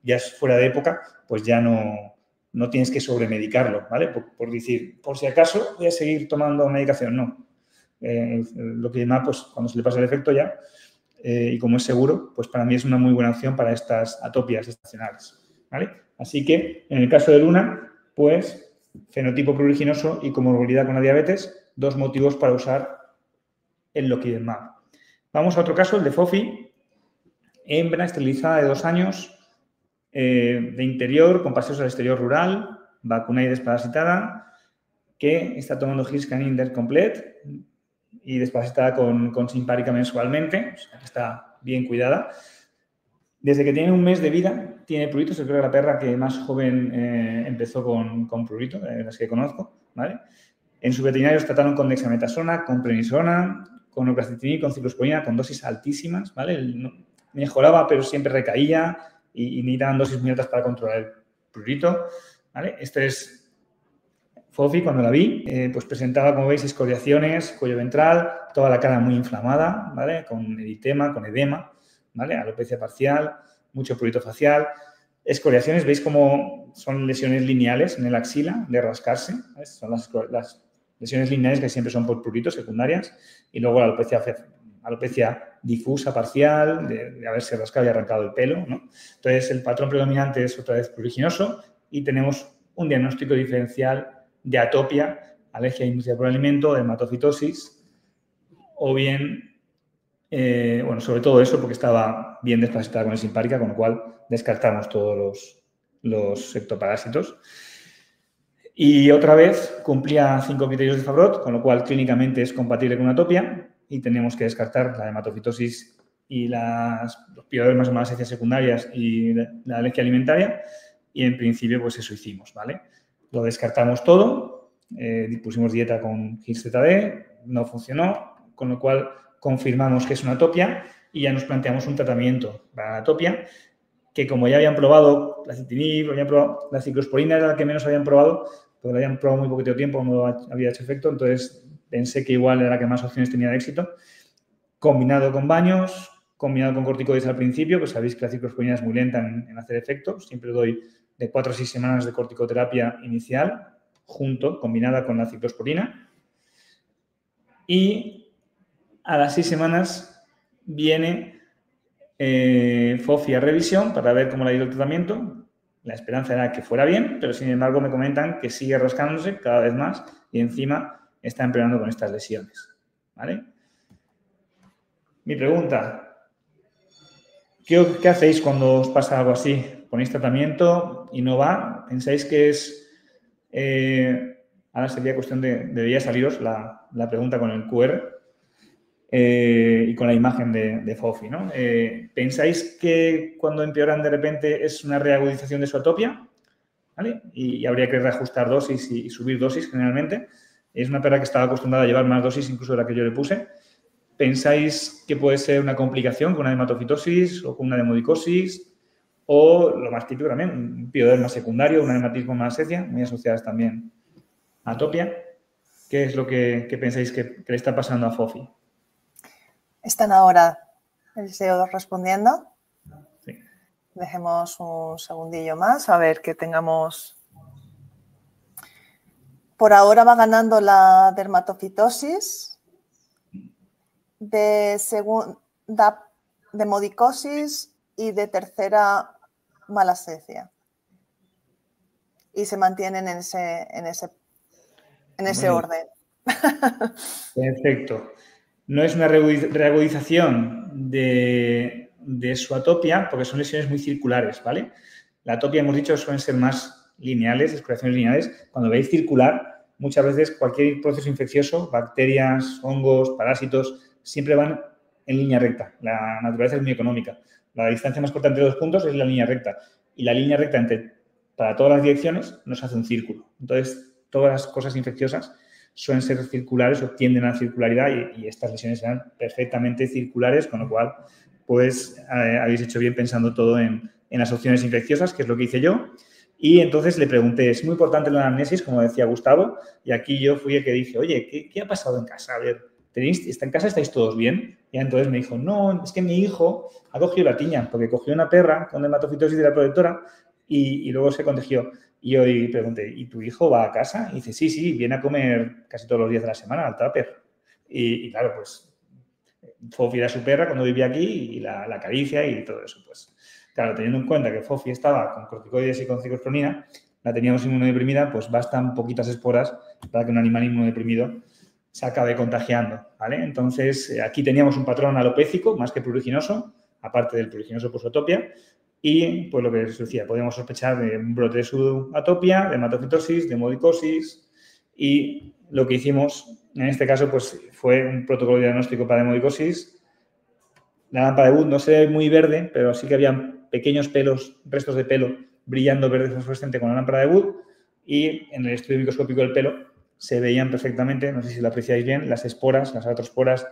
ya es fuera de época, pues ya no tienes que sobremedicarlo, ¿vale? Por decir, por si acaso voy a seguir tomando medicación, no. Lo que más, pues cuando se le pasa el efecto ya, y como es seguro, pues para mí es una muy buena opción para estas atopias estacionales, ¿vale? Así que, en el caso de Luna, pues fenotipo pruriginoso y comorbilidad con la diabetes, 2 motivos para usar el Loquidemab. Vamos a otro caso, el de Fofi, hembra esterilizada de 2 años, de interior, con paseos al exterior rural, vacunada y desparasitada, que está tomando Hiscan Inter Complete y desparasitada con Simparica mensualmente, o sea, que está bien cuidada. Desde que tiene un mes de vida, tiene pruritos. Creo que la perra que más joven empezó con prurito, de las que conozco, ¿vale? En sus veterinarios trataron con dexametasona, con prednisona, con oclacitinib, con ciclosporina, con dosis altísimas, ¿vale? Mejoraba, pero siempre recaía y necesitaban dosis muy altas para controlar el prurito, ¿vale? Este es Fofi, cuando la vi, pues presentaba, como veis, escoriaciones, cuello ventral, toda la cara muy inflamada, ¿vale? Con eritema, con edema, ¿vale? Alopecia parcial, mucho prurito facial. Escoriaciones, veis cómo son lesiones lineales en el axila de rascarse, ¿ves? Son las lesiones lineales que siempre son por pruritos secundarias, y luego la alopecia difusa parcial, de haberse rascado y arrancado el pelo, ¿no? Entonces, el patrón predominante es otra vez pruriginoso y tenemos un diagnóstico diferencial de atopia, alergia inducida por alimento, dermatofitosis, o bien, bueno, sobre todo eso porque estaba bien desparasitada con el simpárica, con lo cual descartamos todos los ectoparásitos. Y otra vez cumplía 5 criterios de Favrot, con lo cual clínicamente es compatible con una atopia y tenemos que descartar la dermatofitosis y los piodermas o malacezias secundarias y la alergia alimentaria, y en principio pues eso hicimos, ¿vale? Lo descartamos todo, pusimos dieta con GISZD, no funcionó, con lo cual confirmamos que es una atopia y ya nos planteamos un tratamiento para la atopia, que como ya habían probado la citinib, habían probado la ciclosporina, era la que menos habían probado, porque la habían probado muy poquito tiempo, no había hecho efecto, entonces pensé que igual era la que más opciones tenía de éxito. Combinado con baños, combinado con corticoides al principio, pues sabéis que la ciclosporina es muy lenta en hacer efecto, siempre doy de 4 a 6 semanas de corticoterapia inicial, combinada con la ciclosporina. Y a las 6 semanas viene Fofi a revisión para ver cómo le ha ido el tratamiento. La esperanza era que fuera bien, pero sin embargo me comentan que sigue rascándose cada vez más y encima está empeorando con estas lesiones, ¿vale? Mi pregunta, ¿qué hacéis cuando os pasa algo así? ¿Ponéis tratamiento y no va? ¿Pensáis que es...? Ahora sería cuestión debería saliros la pregunta con el QR y con la imagen de Fofi, ¿no? ¿Pensáis que cuando empeoran de repente es una reagudización de su atopia? ¿Vale? Y habría que reajustar dosis y subir dosis generalmente. Es una perra que estaba acostumbrada a llevar más dosis incluso de la que yo le puse. ¿Pensáis que puede ser una complicación con una dermatofitosis o con una demodicosis? O lo más típico también, un pioderma secundario, un dermatismo malacesia, muy asociadas también a atopia. ¿Qué es lo que pensáis que le está pasando a Fofi? ¿Están ahora el SEO respondiendo? Sí. Dejemos un segundillo más a ver que tengamos... Por ahora va ganando la dermatofitosis, de segunda demodicosis y de tercera malacesia. Y se mantienen en ese orden. Perfecto. No es una reagudización de su atopia, porque son lesiones muy circulares, ¿vale? La atopia, hemos dicho, suelen ser más lineales, escoriaciones lineales. Cuando veis circular, muchas veces cualquier proceso infeccioso, bacterias, hongos, parásitos, siempre van en línea recta. La naturaleza es muy económica. La distancia más corta entre dos puntos es la línea recta. Y la línea recta para todas las direcciones nos hace un círculo. Entonces, todas las cosas infecciosas suelen ser circulares o tienden a la circularidad y estas lesiones serán perfectamente circulares, con lo cual, pues, habéis hecho bien pensando todo en las opciones infecciosas, que es lo que hice yo. Y entonces le pregunté, es muy importante la anamnesis, como decía Gustavo, y aquí yo fui el que dije, oye, ¿qué ha pasado en casa? A ver, ¿en casa estáis todos bien? Y entonces me dijo, no, es que mi hijo ha cogido la tiña, porque cogió una perra con dermatofitosis de la protectora y luego se contagió. Y yo pregunté, ¿y tu hijo va a casa? Y dice, sí, viene a comer casi todos los días de la semana al tupper. Y claro, pues, Fofi era su perra cuando vivía aquí y la acaricia y todo eso. Pues, claro, teniendo en cuenta que Fofi estaba con corticoides y con ciclosporina, la teníamos inmunodeprimida, pues bastan poquitas esporas para que un animal inmunodeprimido se acabe contagiando, ¿vale? Entonces, aquí teníamos un patrón alopécico más que pruriginoso, aparte del pruriginoso por su atopia. Y, pues lo que os decía, podemos sospechar de un brote de su atopia, de dermatofitosis, de demodicosis, y lo que hicimos en este caso pues fue un protocolo diagnóstico para demodicosis. La lámpara de Wood no se ve muy verde, pero sí que había pequeños pelos, restos de pelo brillando verde fosforescente con la lámpara de Wood, y en el estudio microscópico del pelo se veían perfectamente, no sé si lo apreciáis bien, las esporas, las artrosporas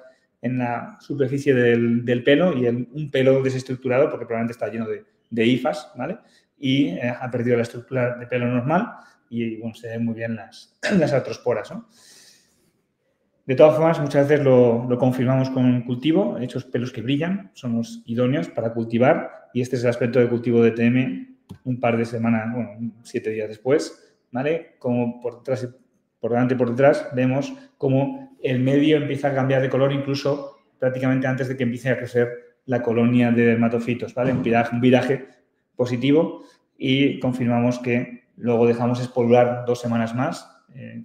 en la superficie del pelo y un pelo desestructurado, porque probablemente está lleno de hifas, ¿vale? Y ha perdido la estructura de pelo normal y, bueno, se ven muy bien las artrosporas, ¿no? De todas formas, muchas veces lo confirmamos con cultivo. Estos pelos que brillan son los idóneos para cultivar y este es el aspecto de cultivo de TM un par de semanas, bueno, 7 días después, ¿vale? Como por delante y por detrás vemos cómo el medio empieza a cambiar de color incluso prácticamente antes de que empiece a crecer la colonia de dermatofitos, ¿vale? Un viraje positivo y confirmamos que luego dejamos espolular 2 semanas más,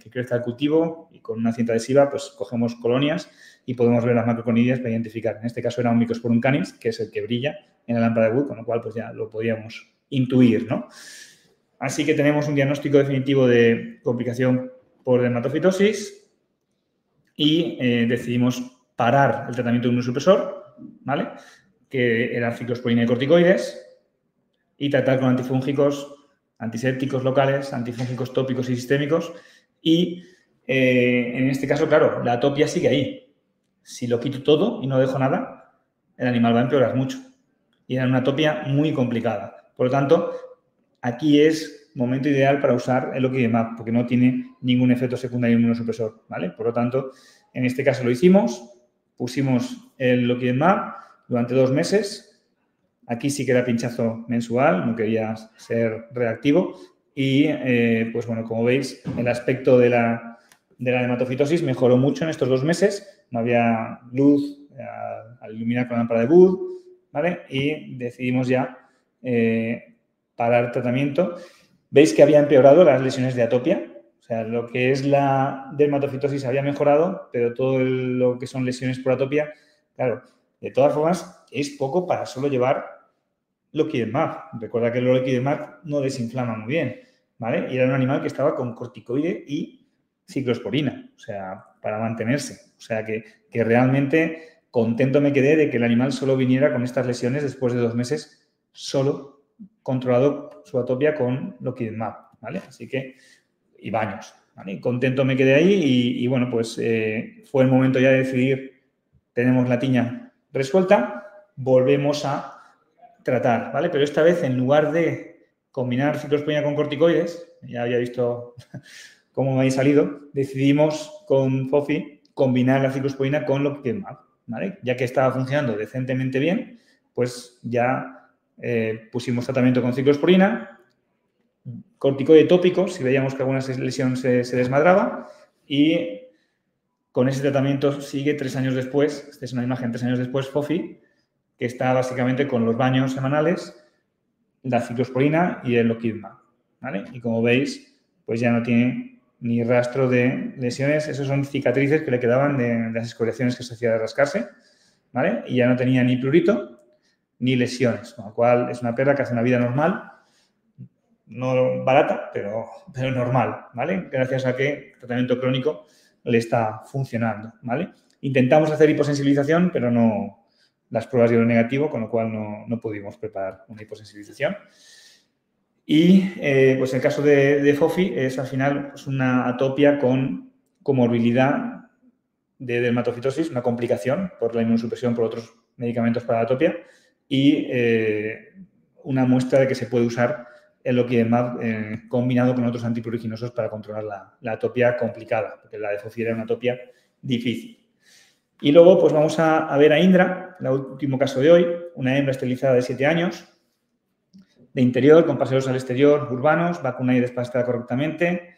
que crezca el cultivo y con una cinta adhesiva pues cogemos colonias y podemos ver las macroconidias para identificar. En este caso era un Microsporum canis, que es el que brilla en la lámpara de Wood, con lo cual pues ya lo podíamos intuir, ¿no? Así que tenemos un diagnóstico definitivo de complicación por dermatofitosis y decidimos parar el tratamiento de inmunosupresor, ¿vale? Que era ciclosporina y corticoides, y tratar con antifúngicos, antisépticos locales, antifúngicos tópicos y sistémicos. Y en este caso, claro, la atopia sigue ahí. Si lo quito todo y no dejo nada, el animal va a empeorar mucho. Y era una atopia muy complicada. Por lo tanto, aquí es momento ideal para usar el Loquidemab, porque no tiene ningún efecto secundario inmunosupresor, ¿vale? Por lo tanto, en este caso lo hicimos, pusimos el Loquidemab durante 2 meses. Aquí sí que era pinchazo mensual, no quería ser reactivo. Y, pues bueno, como veis, el aspecto de la dermatofitosis mejoró mucho en estos 2 meses. No había luz al iluminar con la lámpara de Wood, ¿vale? Y decidimos ya parar el tratamiento. Veis que había empeorado las lesiones de atopia. O sea, lo que es la dermatofitosis había mejorado, pero todo lo que son lesiones por atopia, claro, de todas formas, es poco para solo llevar Loquidemab. Recuerda que el Loquidemab no desinflama muy bien, ¿vale? Y era un animal que estaba con corticoide y ciclosporina, o sea, para mantenerse. O sea, que realmente contento me quedé de que el animal solo viniera con estas lesiones después de 2 meses solo controlado su atopia con Loquidemab, ¿vale? Así que, y baños, ¿vale? Y contento me quedé ahí y bueno, pues fue el momento ya de decidir, tenemos la tiña resuelta, volvemos a tratar, ¿vale? Pero esta vez, en lugar de combinar ciclosporina con corticoides, ya había visto cómo me había salido, decidimos con Fofi combinar la ciclosporina con Loquidemab, ¿vale? Ya que estaba funcionando decentemente bien, pues ya pusimos tratamiento con ciclosporina, corticoide tópico, si veíamos que alguna lesión se desmadraba, y con ese tratamiento sigue 3 años después, esta es una imagen 3 años después, Fofi, que está básicamente con los baños semanales, la ciclosporina y el Loquidemab, ¿vale? Y como veis, pues ya no tiene ni rastro de lesiones. Esos son cicatrices que le quedaban de las escoriaciones que se hacía de rascarse, ¿vale? Y ya no tenía ni prurito ni lesiones, con lo cual es una perra que hace una vida normal, no barata, pero normal, ¿vale? Gracias a que el tratamiento crónico le está funcionando, ¿vale? Intentamos hacer hiposensibilización, pero no, las pruebas dieron negativo, con lo cual no pudimos preparar una hiposensibilización. Y pues el caso de Fofi es al final pues, una atopia con comorbilidad de dermatofitosis, una complicación por la inmunosupresión por otros medicamentos para la atopia y una muestra de que se puede usar el Loquidemab combinado con otros antipruriginosos para controlar la atopia complicada, porque la de Fofi era una atopia difícil. Y luego pues vamos a ver a Indra, el último caso de hoy, una hembra esterilizada de 7 años, de interior, con paseos al exterior, urbanos, vacunada y desparasitada correctamente,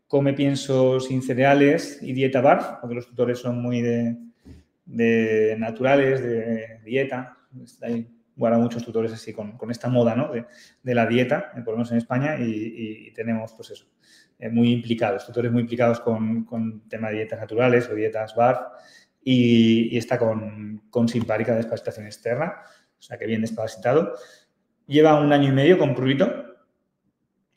come pienso sin cereales y dieta BARF, porque los tutores son muy de naturales, de dieta. Hay muchos tutores así con esta moda, ¿no? de la dieta, por lo menos en España, y tenemos pues eso, muy implicados, tutores muy implicados con tema de dietas naturales o dietas BARF, y está con simpárica de desparasitación externa, o sea que bien desparasitado. Lleva 1 año y medio con prurito,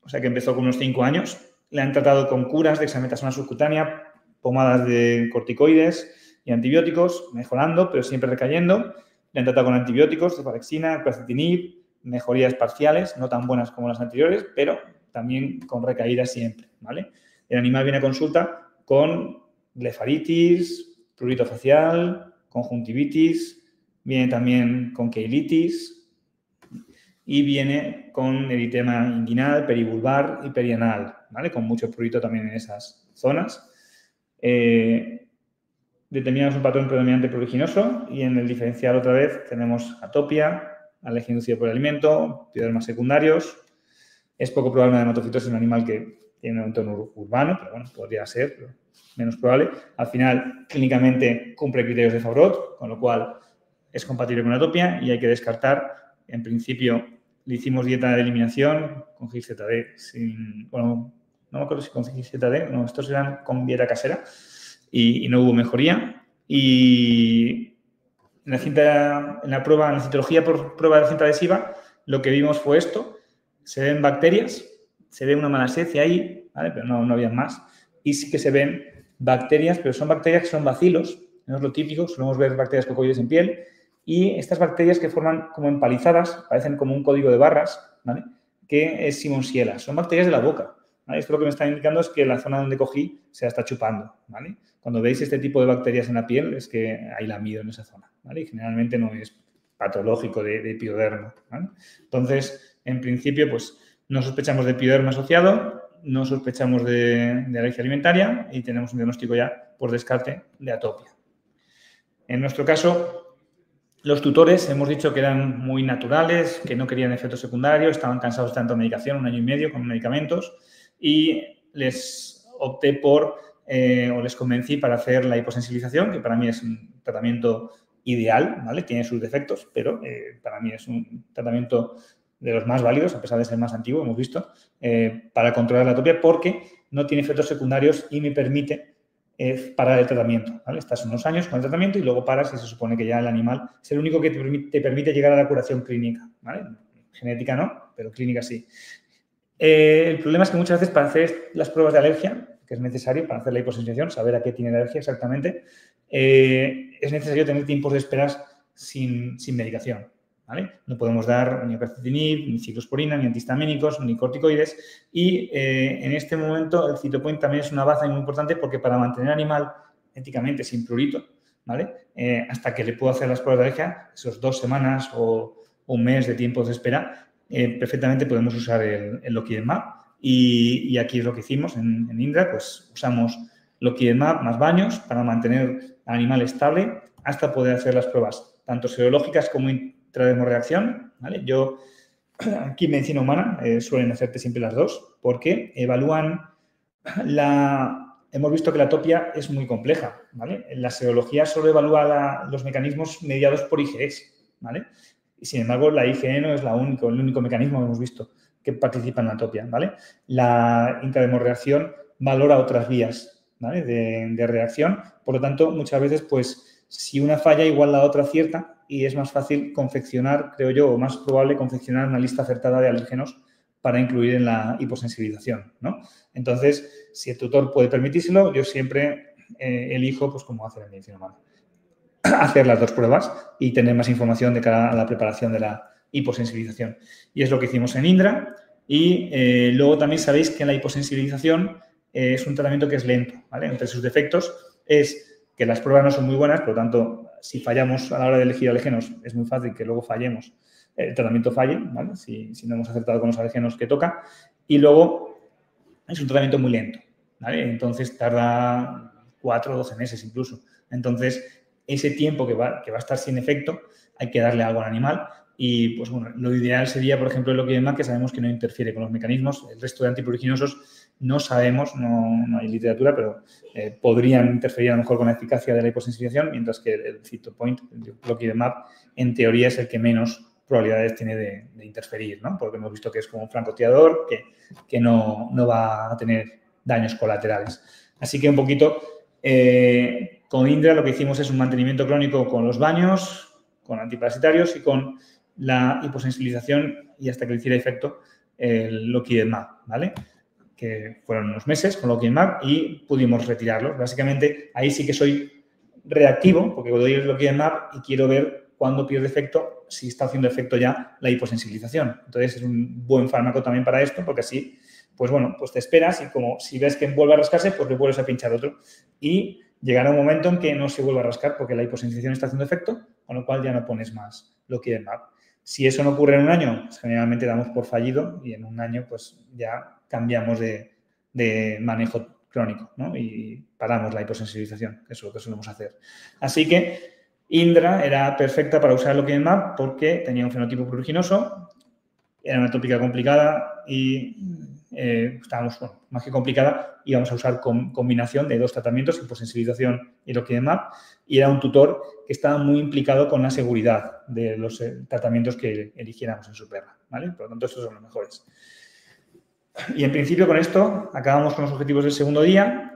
o sea que empezó con unos 5 años. Le han tratado con curas de dexametasona subcutánea, pomadas de corticoides y antibióticos, mejorando, pero siempre recayendo. Le han tratado con antibióticos, cefalexina, quercetinib, mejorías parciales, no tan buenas como las anteriores, pero también con recaídas siempre, ¿vale? El animal viene a consulta con blefaritis, prurito facial, conjuntivitis, viene también con queilitis y viene con eritema inguinal, perivulvar y perianal, ¿vale? Con mucho prurito también en esas zonas. Determinamos un patrón predominante pruriginoso y en el diferencial otra vez tenemos atopia, alergia inducida por el alimento, piodermas secundarios. Es poco probable una dermatofitosis en un animal que tiene un entorno urbano, pero bueno, podría ser, pero menos probable. Al final, clínicamente cumple criterios de Favrot, con lo cual es compatible con la atopia y hay que descartar. En principio, le hicimos dieta de eliminación con GZD bueno, no me acuerdo si con GZD, no, estos eran con dieta casera y no hubo mejoría. Y en la prueba, en la citología por prueba de cinta adhesiva, lo que vimos fue esto. Se ven bacterias, se ve una malacesia ahí, ¿vale? Pero no había más. Y sí que se ven bacterias, pero son bacterias que son bacilos, no es lo típico, solemos ver bacterias cocoides en piel. Y estas bacterias que forman como empalizadas, parecen como un código de barras, ¿vale? Que es Simonsiella. Son bacterias de la boca, ¿vale? Esto lo que me está indicando es que la zona donde cogí se la está chupando, ¿vale? Cuando veis este tipo de bacterias en la piel es que hay lamido en esa zona, ¿vale? Y generalmente no es patológico de pioderma, ¿vale? Entonces, en principio, pues no sospechamos de pioderma asociado, no sospechamos de alergia alimentaria y tenemos un diagnóstico ya por descarte de atopia. En nuestro caso, los tutores hemos dicho que eran muy naturales, que no querían efectos secundarios, estaban cansados de tanta medicación, 1 año y medio con medicamentos, y les opté por, o les convencí para hacer la hiposensibilización, que para mí es un tratamiento ideal, ¿vale? Tiene sus defectos, pero para mí es un tratamiento de los más válidos, a pesar de ser más antiguo, hemos visto, para controlar la atopia, porque no tiene efectos secundarios y me permite parar el tratamiento, ¿vale? Estás unos años con el tratamiento y luego paras y se supone que ya el animal es el único que te permite llegar a la curación clínica, ¿vale? Genética no, pero clínica sí. El problema es que muchas veces para hacer las pruebas de alergia, que es necesario para hacer la hiposensibilización, saber a qué tiene la alergia exactamente, es necesario tener tiempos de esperas sin medicación, ¿vale? No podemos dar ni opercitinib, ni ciclosporina, ni antihistamínicos, ni corticoides. Y en este momento el Cytopoint también es una baza muy importante porque para mantener al animal éticamente sin prurito, ¿vale? Hasta que le puedo hacer las pruebas de alergia, esos 2 semanas o un mes de tiempos de espera, perfectamente podemos usar el Loquidemab. Y aquí es lo que hicimos en Indra, pues usamos Loquidemab más baños para mantener al animal estable hasta poder hacer las pruebas, tanto serológicas como intradermorreacción, ¿vale? Yo, aquí en medicina humana, suelen hacerte siempre las dos, porque evalúan hemos visto que la atopia es muy compleja, ¿vale? La serología solo evalúa los mecanismos mediados por IgEs, ¿vale? Y sin embargo, la IgE no es el único mecanismo que hemos visto que participa en la atopia, ¿vale? La intradermorreacción valora otras vías, ¿vale? de reacción. Por lo tanto, muchas veces, pues, si una falla, igual la otra acierta y es más fácil confeccionar, creo yo, o más probable confeccionar una lista acertada de alérgenos para incluir en la hiposensibilización, ¿no? Entonces, si el tutor puede permitírselo, yo siempre elijo, pues, como hacer en medicina humana, hacer las 2 pruebas y tener más información de cara a la preparación de la hiposensibilización. Y es lo que hicimos en Indra. Y luego también sabéis que la hiposensibilización es un tratamiento que es lento, ¿vale? Entre sus defectos es que las pruebas no son muy buenas, por lo tanto, si fallamos a la hora de elegir alérgenos, es muy fácil que luego fallemos, el tratamiento falle, ¿vale? Si no hemos acertado con los alérgenos que toca. Y luego es un tratamiento muy lento, ¿vale? Entonces tarda 4 o 12 meses incluso. Entonces, ese tiempo que va a estar sin efecto, hay que darle algo al animal. Y, pues bueno, lo ideal sería, por ejemplo, el Loquidemab, que sabemos que no interfiere con los mecanismos. El resto de antipruriginosos no sabemos, no hay literatura, pero podrían interferir a lo mejor con la eficacia de la hiposensibilización, mientras que el Cytopoint, el Loquidemab, en teoría es el que menos probabilidades tiene de interferir, ¿no? Porque hemos visto que es como un francotirador que no va a tener daños colaterales. Así que un poquito, con Indra lo que hicimos es un mantenimiento crónico con los baños, con antiparasitarios y con la hiposensibilización y hasta que le hiciera efecto el Loquidemab, ¿vale? Que fueron unos meses con Loquidemab y pudimos retirarlo. Básicamente, ahí sí que soy reactivo, porque doy el Loquidemab y quiero ver cuándo pierde efecto, si está haciendo efecto ya la hiposensibilización. Entonces, es un buen fármaco también para esto, porque así, pues bueno, pues te esperas y como si ves que vuelve a rascarse, pues le vuelves a pinchar otro. Y llegará un momento en que no se vuelva a rascar porque la hiposensitización está haciendo efecto, con lo cual ya no pones más Lockheed-Map. Si eso no ocurre en un año, pues generalmente damos por fallido y en un año pues ya cambiamos de manejo crónico, ¿no? Y paramos la hiposensitización, que es lo que solemos hacer. Así que Indra era perfecta para usar Lockheed-Map porque tenía un fenotipo pruriginoso, era una tópica complicada y estábamos, bueno, más que complicada, íbamos a usar combinación de dos tratamientos, hiposensibilización y Lockheed-Map, y era un tutor que estaba muy implicado con la seguridad de los tratamientos que eligiéramos en su perra, ¿vale? Por lo tanto, estos son los mejores. Y en principio con esto acabamos con los objetivos del segundo día.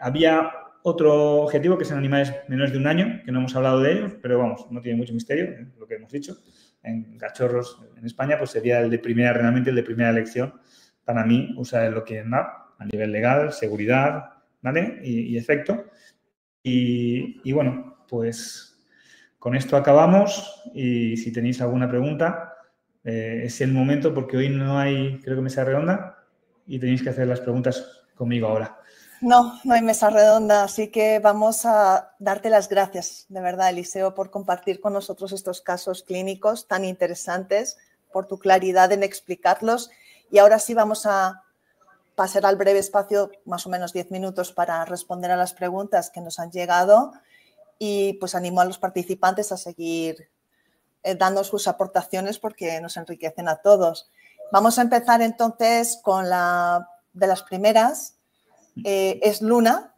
Había otro objetivo que es en animales menores de un año, que no hemos hablado de ellos, pero vamos, no tiene mucho misterio, lo que hemos dicho. En cachorros en España, pues sería el de primera, realmente el de primera elección. Para mí, usar el Lockheed-Map a nivel legal, seguridad, ¿vale? Y efecto. Y bueno, pues con esto acabamos y si tenéis alguna pregunta, es el momento porque hoy no hay, creo que mesa redonda y tenéis que hacer las preguntas conmigo ahora. No, no hay mesa redonda, así que vamos a darte las gracias, de verdad, Eliseo, por compartir con nosotros estos casos clínicos tan interesantes, por tu claridad en explicarlos. Y ahora sí vamos a pasar al breve espacio, más o menos 10 minutos, para responder a las preguntas que nos han llegado y pues animo a los participantes a seguir dando sus aportaciones porque nos enriquecen a todos. Vamos a empezar entonces con la de las primeras. Es Luna,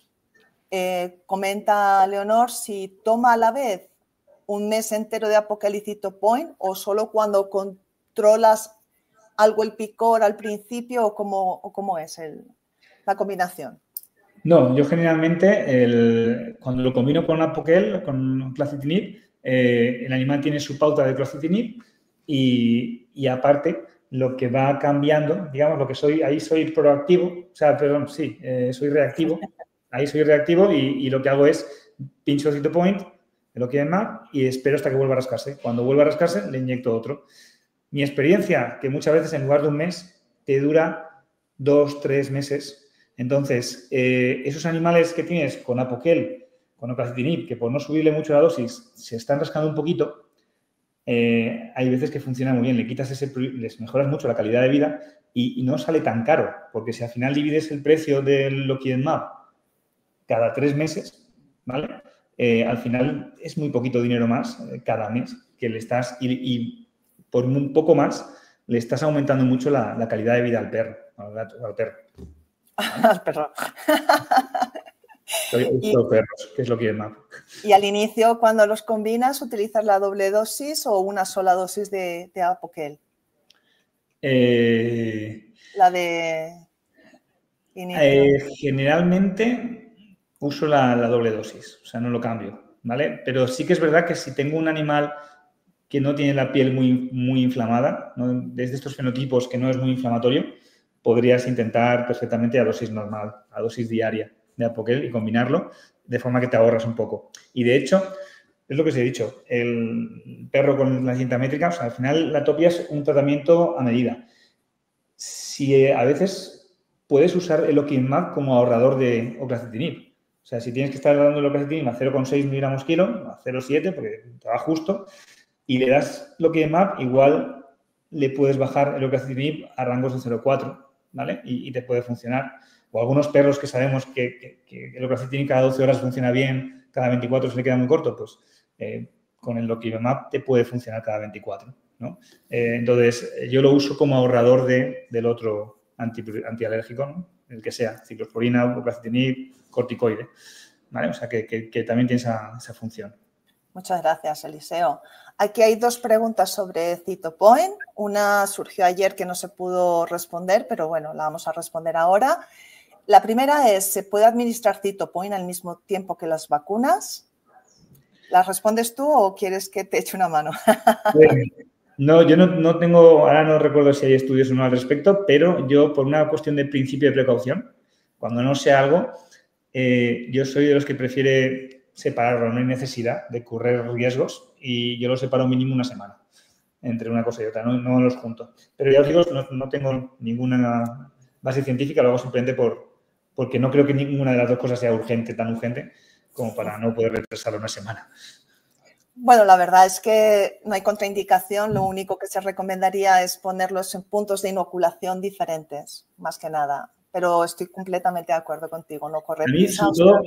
comenta Leonor, si toma a la vez un mes entero de Apoquel Point o solo cuando controlas algo el picor al principio o cómo es la combinación. No, yo generalmente cuando lo combino con Apoquel, con clocitinib, el animal tiene su pauta de clocitinib y aparte lo que va cambiando, digamos, lo que soy, ahí soy proactivo, o sea, perdón, sí, soy reactivo, ahí soy reactivo y lo que hago es pincho Cytopoint, lo que Map y espero hasta que vuelva a rascarse. Cuando vuelva a rascarse, le inyecto otro. Mi experiencia, que muchas veces en lugar de un mes, te dura 2, 3 meses. Entonces, esos animales que tienes con Apoquel, con oclacitinib, que por no subirle mucho la dosis, se están rascando un poquito, hay veces que funciona muy bien, les mejoras mucho la calidad de vida y no sale tan caro, porque si al final divides el precio del Lockheed-Map cada 3 meses, ¿vale? Al final es muy poquito dinero más cada mes que le estás, y por un poco más le estás aumentando mucho la calidad de vida al perro, al gato, al perro. Al perro. Los perros, que es Lockheed-Map. Y al inicio, cuando los combinas, ¿utilizas la doble dosis o una sola dosis de Apoquel? La de inicio. Generalmente uso la doble dosis, o sea, no lo cambio, ¿vale? Pero sí que es verdad que si tengo un animal que no tiene la piel muy inflamada, ¿no? Desde estos fenotipos que no es muy inflamatorio, podrías intentar perfectamente a dosis normal, a dosis diaria de Apoquel y combinarlo de forma que te ahorras un poco. Y de hecho, es lo que os he dicho, el perro con la cinta métrica, o sea, al final la atopia es un tratamiento a medida. Si a veces puedes usar el Lockheed-Map como ahorrador de oclacitinib. O sea, si tienes que estar dando el oclacitinib a 0,6 miligramos kilo, a 0,7, porque te va justo, y le das Lockheed-Map, igual le puedes bajar el oclacitinib a rangos de 0,4, ¿vale? Y te puede funcionar. O algunos perros que sabemos que el oclacitinib cada 12 horas funciona bien, cada 24 se le queda muy corto, pues con el Lockheed-Map te puede funcionar cada 24, ¿no? Entonces, yo lo uso como ahorrador del otro antialérgico, ¿no? El que sea, ciclosporina, oclacitinib, corticoide, ¿vale? O sea, que también tiene esa función. Muchas gracias, Eliseo. Aquí hay 2 preguntas sobre Cytopoint. Una surgió ayer que no se pudo responder, pero bueno, la vamos a responder ahora. La primera es, ¿se puede administrar Cytopoint al mismo tiempo que las vacunas? ¿Las respondes tú o quieres que te eche una mano? No, yo no tengo, ahora no recuerdo si hay estudios o no al respecto, pero yo por una cuestión de principio de precaución, cuando no sé algo, yo soy de los que prefiere separarlo, no hay necesidad de correr riesgos y yo lo separo mínimo una semana entre una cosa y otra, no los junto. Pero ya os digo, no tengo ninguna base científica, lo hago simplemente porque no creo que ninguna de las dos cosas sea urgente, tan urgente, como para no poder retrasarlo una semana. Bueno, la verdad es que no hay contraindicación. Lo único que se recomendaría es ponerlos en puntos de inoculación diferentes, más que nada. Pero estoy completamente de acuerdo contigo. No corre prisa. A mí, sobre todo,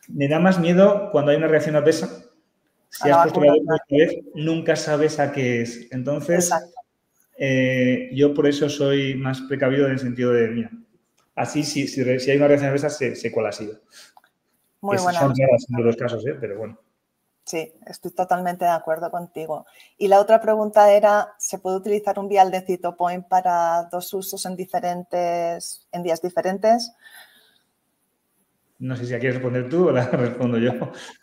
me da más miedo cuando hay una reacción adversa. Si has puesto la dosis una vez, nunca sabes a qué es. Entonces, yo por eso soy más precavido en el sentido de, mira, así si hay una reacción adversa, sé cuál ha sido. Muy buena. Son raras en los casos, pero bueno. Sí, estoy totalmente de acuerdo contigo. Y la otra pregunta era, ¿se puede utilizar un vial de Cytopoint para 2 usos en días diferentes? No sé si la quieres responder tú o la respondo yo.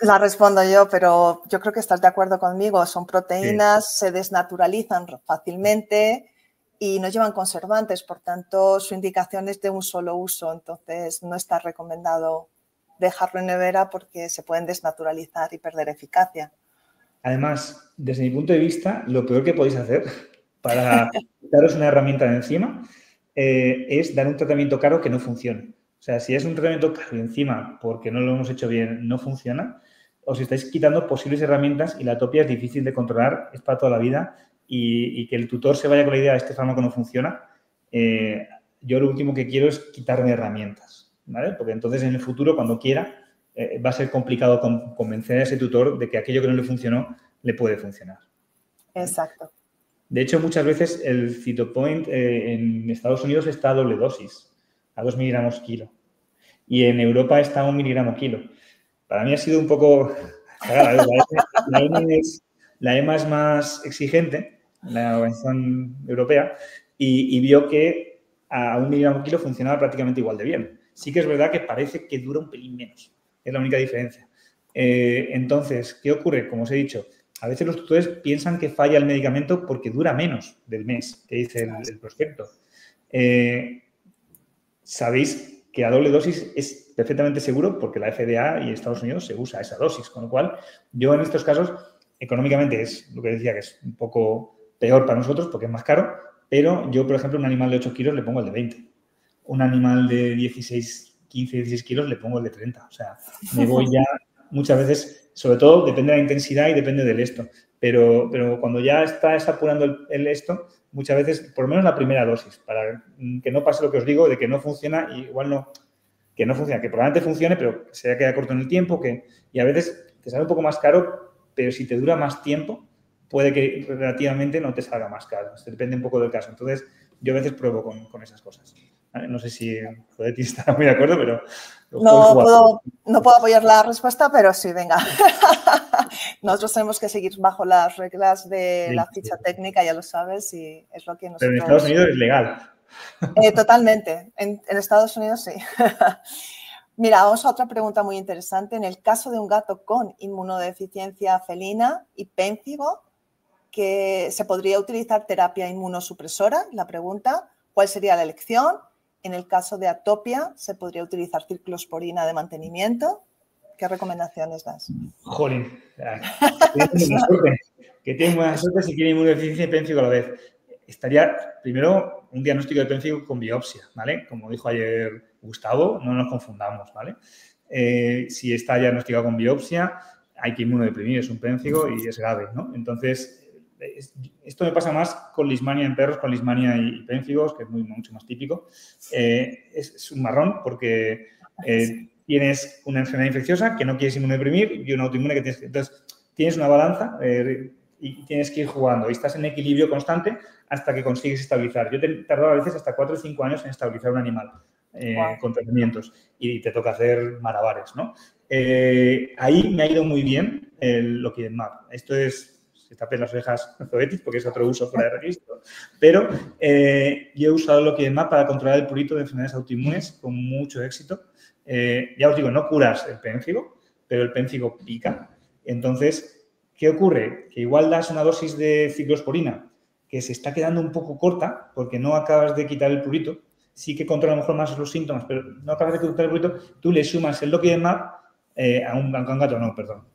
La respondo yo, pero yo creo que estás de acuerdo conmigo. Son proteínas, sí. Se desnaturalizan fácilmente y no llevan conservantes. Por tanto, su indicación es de un solo uso. Entonces, no está recomendado dejarlo en nevera porque se pueden desnaturalizar y perder eficacia. Además, desde mi punto de vista, lo peor que podéis hacer para daros una herramienta de encima es dar un tratamiento caro que no funcione. O sea, si es un tratamiento caro y encima, porque no lo hemos hecho bien, no funciona, os estáis quitando posibles herramientas y la atopia es difícil de controlar, es para toda la vida y que el tutor se vaya con la idea de este fármaco no funciona, yo lo último que quiero es quitarme herramientas. ¿Vale? Porque entonces en el futuro, cuando quiera, va a ser complicado convencer a ese tutor de que aquello que no le funcionó le puede funcionar. Exacto. De hecho, muchas veces el Cytopoint en Estados Unidos está a doble dosis, a 2 miligramos kilo. Y en Europa está a 1 miligramo kilo. Para mí ha sido un poco... La EMA es más exigente, la Organización Europea, y vio que a 1 miligramo kilo funcionaba prácticamente igual de bien. Sí que es verdad que parece que dura un pelín menos. Es la única diferencia. Entonces, ¿qué ocurre? Como os he dicho, a veces los tutores piensan que falla el medicamento porque dura menos del mes, que dice el prospecto. Sabéis que a doble dosis es perfectamente seguro porque la FDA y Estados Unidos se usa esa dosis. Con lo cual, yo en estos casos, económicamente es lo que decía, que es un poco peor para nosotros porque es más caro, pero yo, por ejemplo, un animal de 8 kilos le pongo el de 20. Un animal de 15, 16 kilos le pongo el de 30. O sea, me voy ya muchas veces, sobre todo depende de la intensidad y depende del esto. Pero cuando ya estás apurando el esto, muchas veces, por lo menos la primera dosis, para que no pase lo que os digo de que no funciona y igual no, que no funciona, que probablemente funcione, pero que se queda corto en el tiempo, y a veces te sale un poco más caro, pero si te dura más tiempo, puede que relativamente no te salga más caro. Depende un poco del caso. Entonces, yo a veces pruebo con esas cosas. No sé si Jodetti está muy de acuerdo, pero... No puedo apoyar la respuesta, pero sí, venga. Nosotros tenemos que seguir bajo las reglas de la ficha técnica, ya lo sabes, y es lo que nosotros... Pero en Estados Unidos es legal. Totalmente. En Estados Unidos sí. Mira, vamos a otra pregunta muy interesante. En el caso de un gato con inmunodeficiencia felina y pénfigo, que ¿se podría utilizar terapia inmunosupresora? La pregunta, ¿cuál sería la elección? En el caso de atopia, ¿se podría utilizar ciclosporina de mantenimiento? ¿Qué recomendaciones das? Jolín, que tiene buena suerte si tiene inmunodeficiencia y pénfigo a la vez. Estaría, primero, un diagnóstico de pénfigo con biopsia, ¿vale? Como dijo ayer Gustavo, no nos confundamos, ¿vale? Si está diagnosticado con biopsia, hay que inmunodeprimir, es un pénfigo y es grave, ¿no? Entonces, esto me pasa más con lismania en perros, con lismania y pénfigos, que es mucho más típico. Es un marrón porque tienes una enfermedad infecciosa que no quieres inmunodeprimir y una autoinmune que tienes que... Entonces, tienes una balanza y tienes que ir jugando y estás en equilibrio constante hasta que consigues estabilizar. Yo he tardado a veces hasta 4 o 5 años en estabilizar un animal con tratamientos y te toca hacer malabares, ¿no? Ahí me ha ido muy bien el Loquidemab. Esto es... Se tapen las orejas Zoetis porque es otro uso fuera de registro. Pero yo he usado Loquidemab para controlar el prurito de enfermedades autoinmunes con mucho éxito. Ya os digo, no curas el pénfigo, pero el pénfigo pica. Entonces, ¿qué ocurre? Que igual das una dosis de ciclosporina que se está quedando un poco corta porque no acabas de quitar el prurito. Sí que controla a lo mejor más los síntomas, pero no acabas de quitar el prurito. Tú le sumas el Loquidemab a un gato, no, perdón.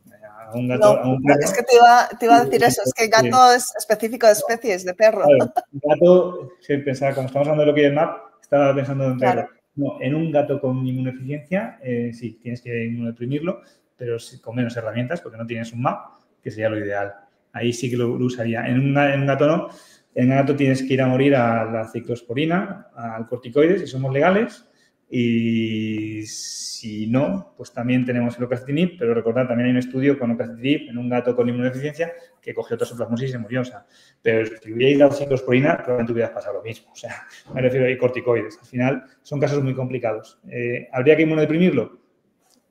A un gato, no, a un perro. Es que te iba a decir eso, es que el gato es específico de especies, de perro. Claro, un gato, si pensaba, como estamos hablando de Loquidemab, estaba pensando en perro. Claro. No, en un gato con inmunodeficiencia, sí, tienes que inmunodeprimirlo, pero con menos herramientas, porque no tienes un MAP, que sería lo ideal. Ahí sí que lo usaría. En un gato no. En un gato tienes que ir a morir a la ciclosporina, al corticoides, si somos legales. Y si no, pues también tenemos el oclacitinib, pero recordad, también hay un estudio con oclacitinib en un gato con inmunodeficiencia que cogió toxoplasmosis y se murió. O sea, pero si hubierais dado ciclosporina, probablemente hubieras pasado lo mismo. O sea, me refiero a corticoides. Al final son casos muy complicados. ¿Habría que inmunodeprimirlo?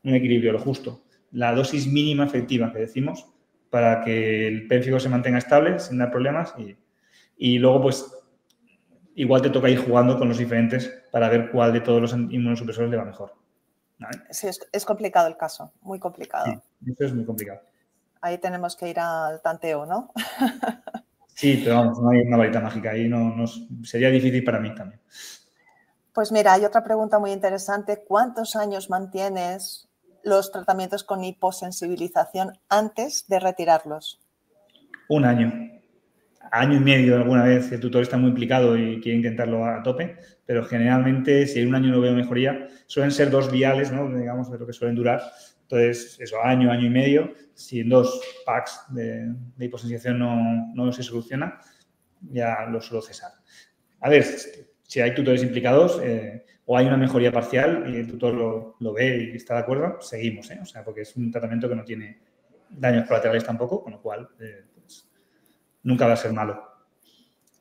Un equilibrio, lo justo. La dosis mínima efectiva que decimos para que el pérfido se mantenga estable sin dar problemas y luego, pues, igual te toca ir jugando con los diferentes para ver cuál de todos los inmunosupresores le va mejor. ¿Vale? Sí, es complicado el caso, muy complicado. Sí, eso es muy complicado. Ahí tenemos que ir al tanteo, ¿no? Sí, pero vamos, no hay una varita mágica. Ahí sería difícil para mí también. Pues mira, hay otra pregunta muy interesante. ¿Cuántos años mantienes los tratamientos con hiposensibilización antes de retirarlos? Un año. Año y medio alguna vez el tutor está muy implicado y quiere intentarlo a tope, pero generalmente si en un año no veo mejoría, suelen ser 2 viales, ¿no? Digamos, de lo que suelen durar. Entonces, eso, año y medio, si en 2 packs de hiposensibilización no se soluciona, ya lo suelo cesar. A ver, si hay tutores implicados o hay una mejoría parcial y el tutor lo ve y está de acuerdo, seguimos, O sea, porque es un tratamiento que no tiene daños colaterales tampoco, con lo cual pues, nunca va a ser malo.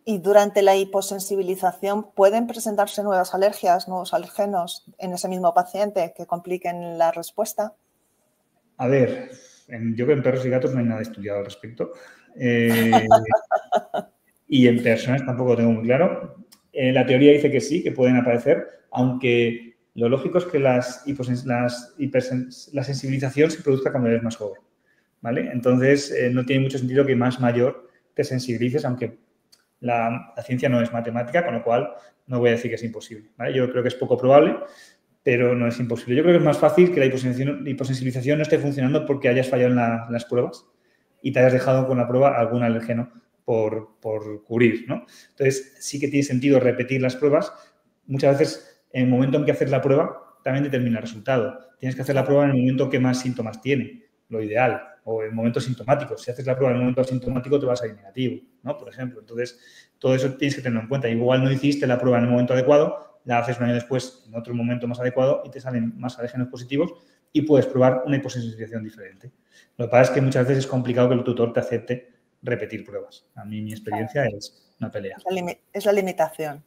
Y durante la hiposensibilización, ¿pueden presentarse nuevas alergias, nuevos alergenos en ese mismo paciente que compliquen la respuesta? A ver, yo creo que en perros y gatos no hay nada estudiado al respecto. Y en personas tampoco tengo muy claro. La teoría dice que sí, que pueden aparecer, aunque lo lógico es que la sensibilización se produzca cuando eres más joven, ¿vale? Entonces, no tiene mucho sentido que más mayor te sensibilices, aunque la ciencia no es matemática, con lo cual no voy a decir que es imposible, ¿vale? Yo creo que es poco probable, pero no es imposible. Yo creo que es más fácil que la hiposensibilización no esté funcionando porque hayas fallado en las pruebas y te hayas dejado con la prueba algún alérgeno por cubrir, ¿no? Entonces, sí que tiene sentido repetir las pruebas. Muchas veces, en el momento en que haces la prueba, también determina el resultado. Tienes que hacer la prueba en el momento que más síntomas tiene, lo ideal, o en momentos sintomáticos. Si haces la prueba en el momento asintomático, te va a salir negativo, ¿no? Por ejemplo. Entonces, todo eso tienes que tenerlo en cuenta. Igual no hiciste la prueba en el momento adecuado, la haces un año después en otro momento más adecuado y te salen más alérgenos positivos y puedes probar una hiposensibilización diferente. Lo que pasa es que muchas veces es complicado que el tutor te acepte repetir pruebas. A mí mi experiencia es una pelea. Es la limitación.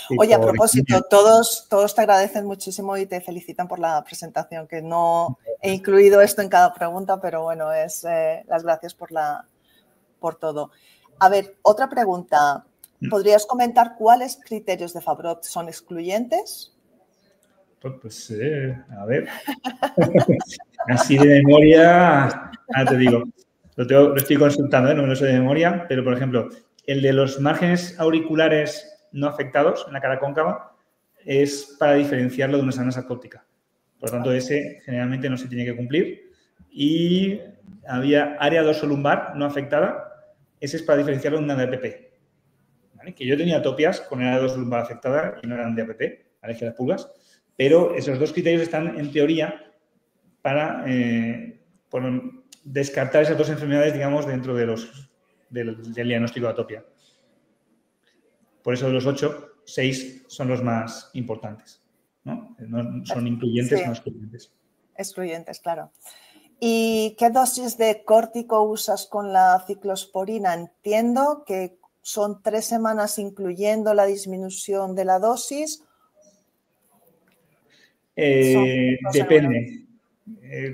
Sí, oye, a propósito, todos te agradecen muchísimo y te felicitan por la presentación, que no he incluido esto en cada pregunta, pero bueno, es las gracias por todo. A ver, otra pregunta. ¿Podrías comentar cuáles criterios de Favrot son excluyentes? Pues, a ver. Así de memoria, te digo, lo estoy consultando, no me lo sé de memoria, pero, por ejemplo, el de los márgenes auriculares no afectados en la cara cóncava es para diferenciarlo de una sana sarcóptica. Por lo tanto, ese generalmente no se tiene que cumplir. Y había área dorsolumbar no afectada, ese es para diferenciarlo de una DAPP. ¿Vale? Que yo tenía atopias con área dorsolumbar afectada y no eran DAPP, alergia a las pulgas, pero esos 2 criterios están, en teoría, para descartar esas 2 enfermedades, digamos, dentro de del diagnóstico de atopia. Por eso de los 8, 6 son los más importantes, ¿no? No son incluyentes, sí. No excluyentes. Excluyentes, claro. ¿Y qué dosis de córtico usas con la ciclosporina? Entiendo que son 3 semanas incluyendo la disminución de la dosis. Depende.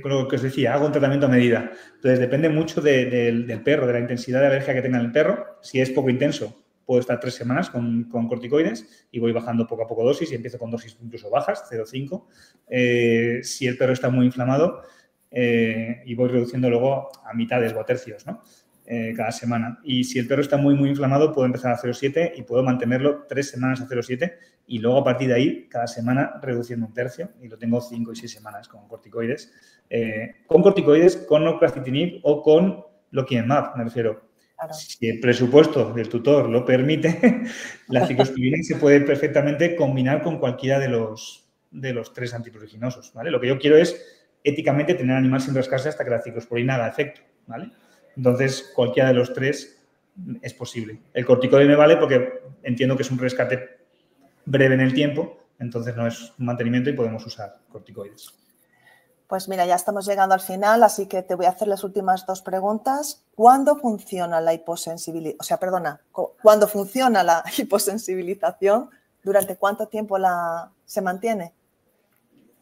Con lo que os decía, hago un tratamiento a medida. Entonces, depende mucho del perro, de la intensidad de alergia que tenga el perro. Si es poco intenso, puedo estar 3 semanas con corticoides y voy bajando poco a poco dosis y empiezo con dosis incluso bajas, 0,5. Si el perro está muy inflamado y voy reduciendo luego a mitades o a tercios, ¿no? Cada semana. Y si el perro está muy, muy inflamado, puedo empezar a 0,7 y puedo mantenerlo 3 semanas a 0,7 y luego a partir de ahí, cada semana reduciendo un tercio y lo tengo 5 y 6 semanas con corticoides. Con oclacitinib o con Loquimab, me refiero. Claro. Si el presupuesto del tutor lo permite, la ciclospirina se puede perfectamente combinar con cualquiera de los 3 antipruriginosos, ¿vale? Lo que yo quiero es, éticamente, tener al animal sin rascarse hasta que la ciclosporina haga efecto, ¿vale? Entonces, cualquiera de los 3 es posible. El corticoide me vale porque entiendo que es un rescate breve en el tiempo, entonces no es un mantenimiento y podemos usar corticoides. Pues mira, ya estamos llegando al final, así que te voy a hacer las últimas 2 preguntas. ¿Cuándo funciona la hiposensibilización? O sea, perdona, ¿cuándo funciona la hiposensibilización? ¿Durante cuánto tiempo se mantiene?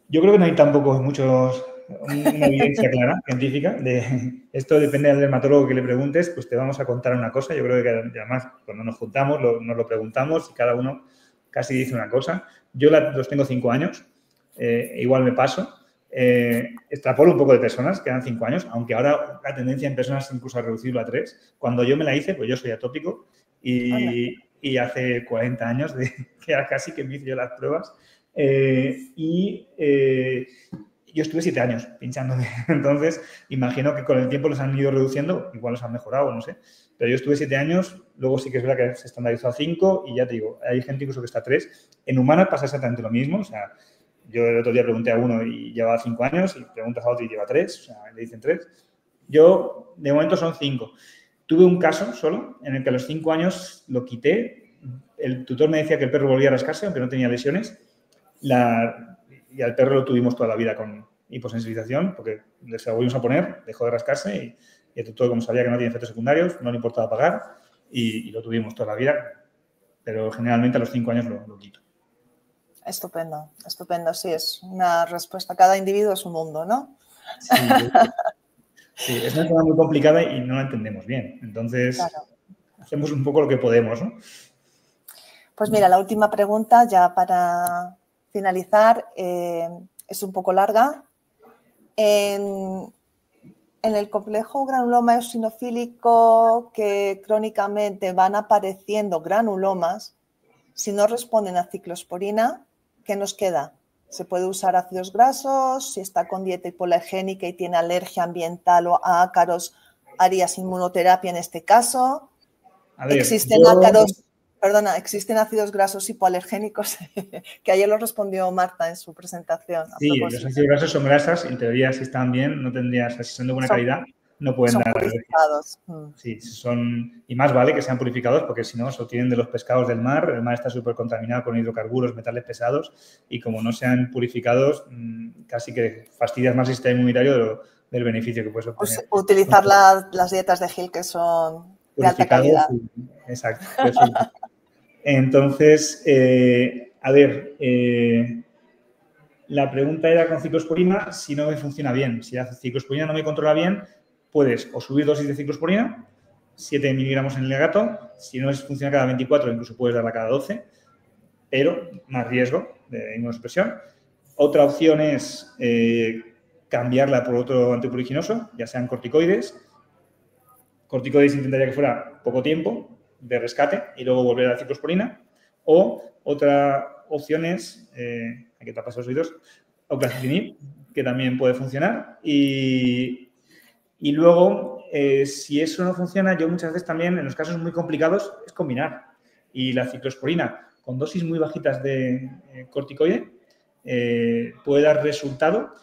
Yo creo que no hay tampoco una evidencia clara, científica, de esto depende del dermatólogo que le preguntes, pues te vamos a contar una cosa. Yo creo que además cuando nos juntamos nos lo preguntamos y cada uno casi dice una cosa. Yo los tengo 5 años, igual me paso. Extrapolo un poco de personas que dan 5 años, aunque ahora la tendencia en personas es incluso a reducirlo a 3. Cuando yo me la hice, pues yo soy atópico y hace 40 años, que era casi que me hice yo las pruebas, yo estuve 7 años pinchándome. Entonces, imagino que con el tiempo los han ido reduciendo, igual los han mejorado, no sé. Pero yo estuve 7 años, luego sí que es verdad que se estandarizó a 5 y ya te digo, hay gente incluso que está a 3. En humanas pasa exactamente lo mismo, o sea, yo el otro día pregunté a uno y llevaba 5 años y preguntas a otro y lleva 3, o sea, le dicen 3. Yo, de momento, son 5. Tuve un caso solo en el que a los 5 años lo quité. El tutor me decía que el perro volvía a rascarse, aunque no tenía lesiones. Y al perro lo tuvimos toda la vida con hiposensibilización, porque se lo volvimos a poner, dejó de rascarse y el tutor, como sabía que no tiene efectos secundarios, no le importaba pagar y lo tuvimos toda la vida. Pero generalmente a los 5 años lo quito. Estupendo, estupendo. Sí, es una respuesta. Cada individuo es un mundo, ¿no? Sí, es una cosa muy complicada y no la entendemos bien. Entonces, claro, hacemos un poco lo que podemos, ¿no? Pues mira, la última pregunta, ya para finalizar, es un poco larga. En el complejo granuloma eosinofílico, que crónicamente van apareciendo granulomas, si no responden a ciclosporina, ¿qué nos queda? ¿Se puede usar ácidos grasos? Si está con dieta hipoalergénica y tiene alergia ambiental o a ácaros, ¿harías inmunoterapia en este caso? A ver, ¿Existen ácidos grasos hipoalergénicos? Que ayer lo respondió Marta en su presentación. Sí, los ácidos grasos son grasas, en teoría si están bien, no tendrías, si son de buena calidad, no pueden dar purificados. Sí, y más vale que sean purificados porque si no, se obtienen de los pescados del mar, el mar está súper contaminado con hidrocarburos, metales pesados y como no sean purificados, casi que fastidias más el sistema inmunitario del beneficio que puedes obtener. Pues utilizar las dietas de Gil que son de alta calidad. Exacto, perfecto. Entonces, a ver, la pregunta era con ciclosporina, si no me funciona bien. Si la ciclosporina no me controla bien, puedes o subir dosis de ciclosporina, 7 miligramos en el gato, si no funciona cada 24, incluso puedes darla cada 12, pero más riesgo de inmunosupresión. Otra opción es cambiarla por otro antipruriginoso, ya sean corticoides. Corticoides intentaría que fuera poco tiempo de rescate y luego volver a la ciclosporina. O otra opción es, aquí te pasado los oídos, oclacitinib, que también puede funcionar. Y luego, si eso no funciona, yo muchas veces también, en los casos muy complicados, es combinar. Y la ciclosporina con dosis muy bajitas de corticoide puede dar resultado.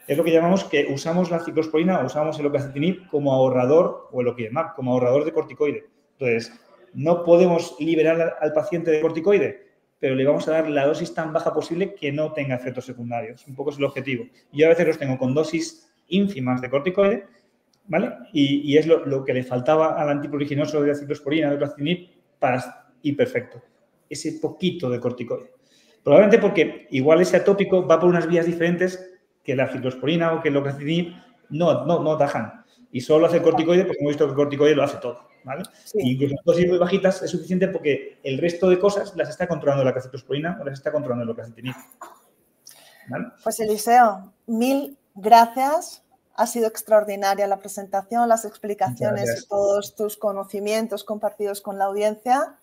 Es lo que llamamos que usamos la ciclosporina o usamos el oclacitinib como ahorrador, o el oquidemab, como ahorrador de corticoide. Entonces, no podemos liberar al paciente de corticoide, pero le vamos a dar la dosis tan baja posible que no tenga efectos secundarios. Un poco es el objetivo. Y yo a veces los tengo con dosis ínfimas de corticoide, ¿vale? Y es lo que le faltaba al antipruriginoso de la ciclosporina, de oclacitinib, y perfecto. Ese poquito de corticoide. Probablemente porque igual ese atópico va por unas vías diferentes que la ciclosporina o que el oclacitinib no atajan. Y solo hace el corticoide porque hemos visto que el corticoide lo hace todo, ¿vale? Sí. Y incluso en dosis muy bajitas es suficiente porque el resto de cosas las está controlando la ciclosporina o las está controlando el oclacitinib. ¿Vale? Pues Eliseo, 1000 gracias. Ha sido extraordinaria la presentación, las explicaciones y todos tus conocimientos compartidos con la audiencia,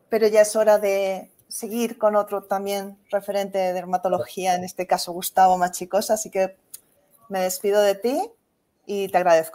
pero ya es hora de seguir con otro también referente de dermatología, en este caso Gustavo Machicos, así que me despido de ti y te agradezco.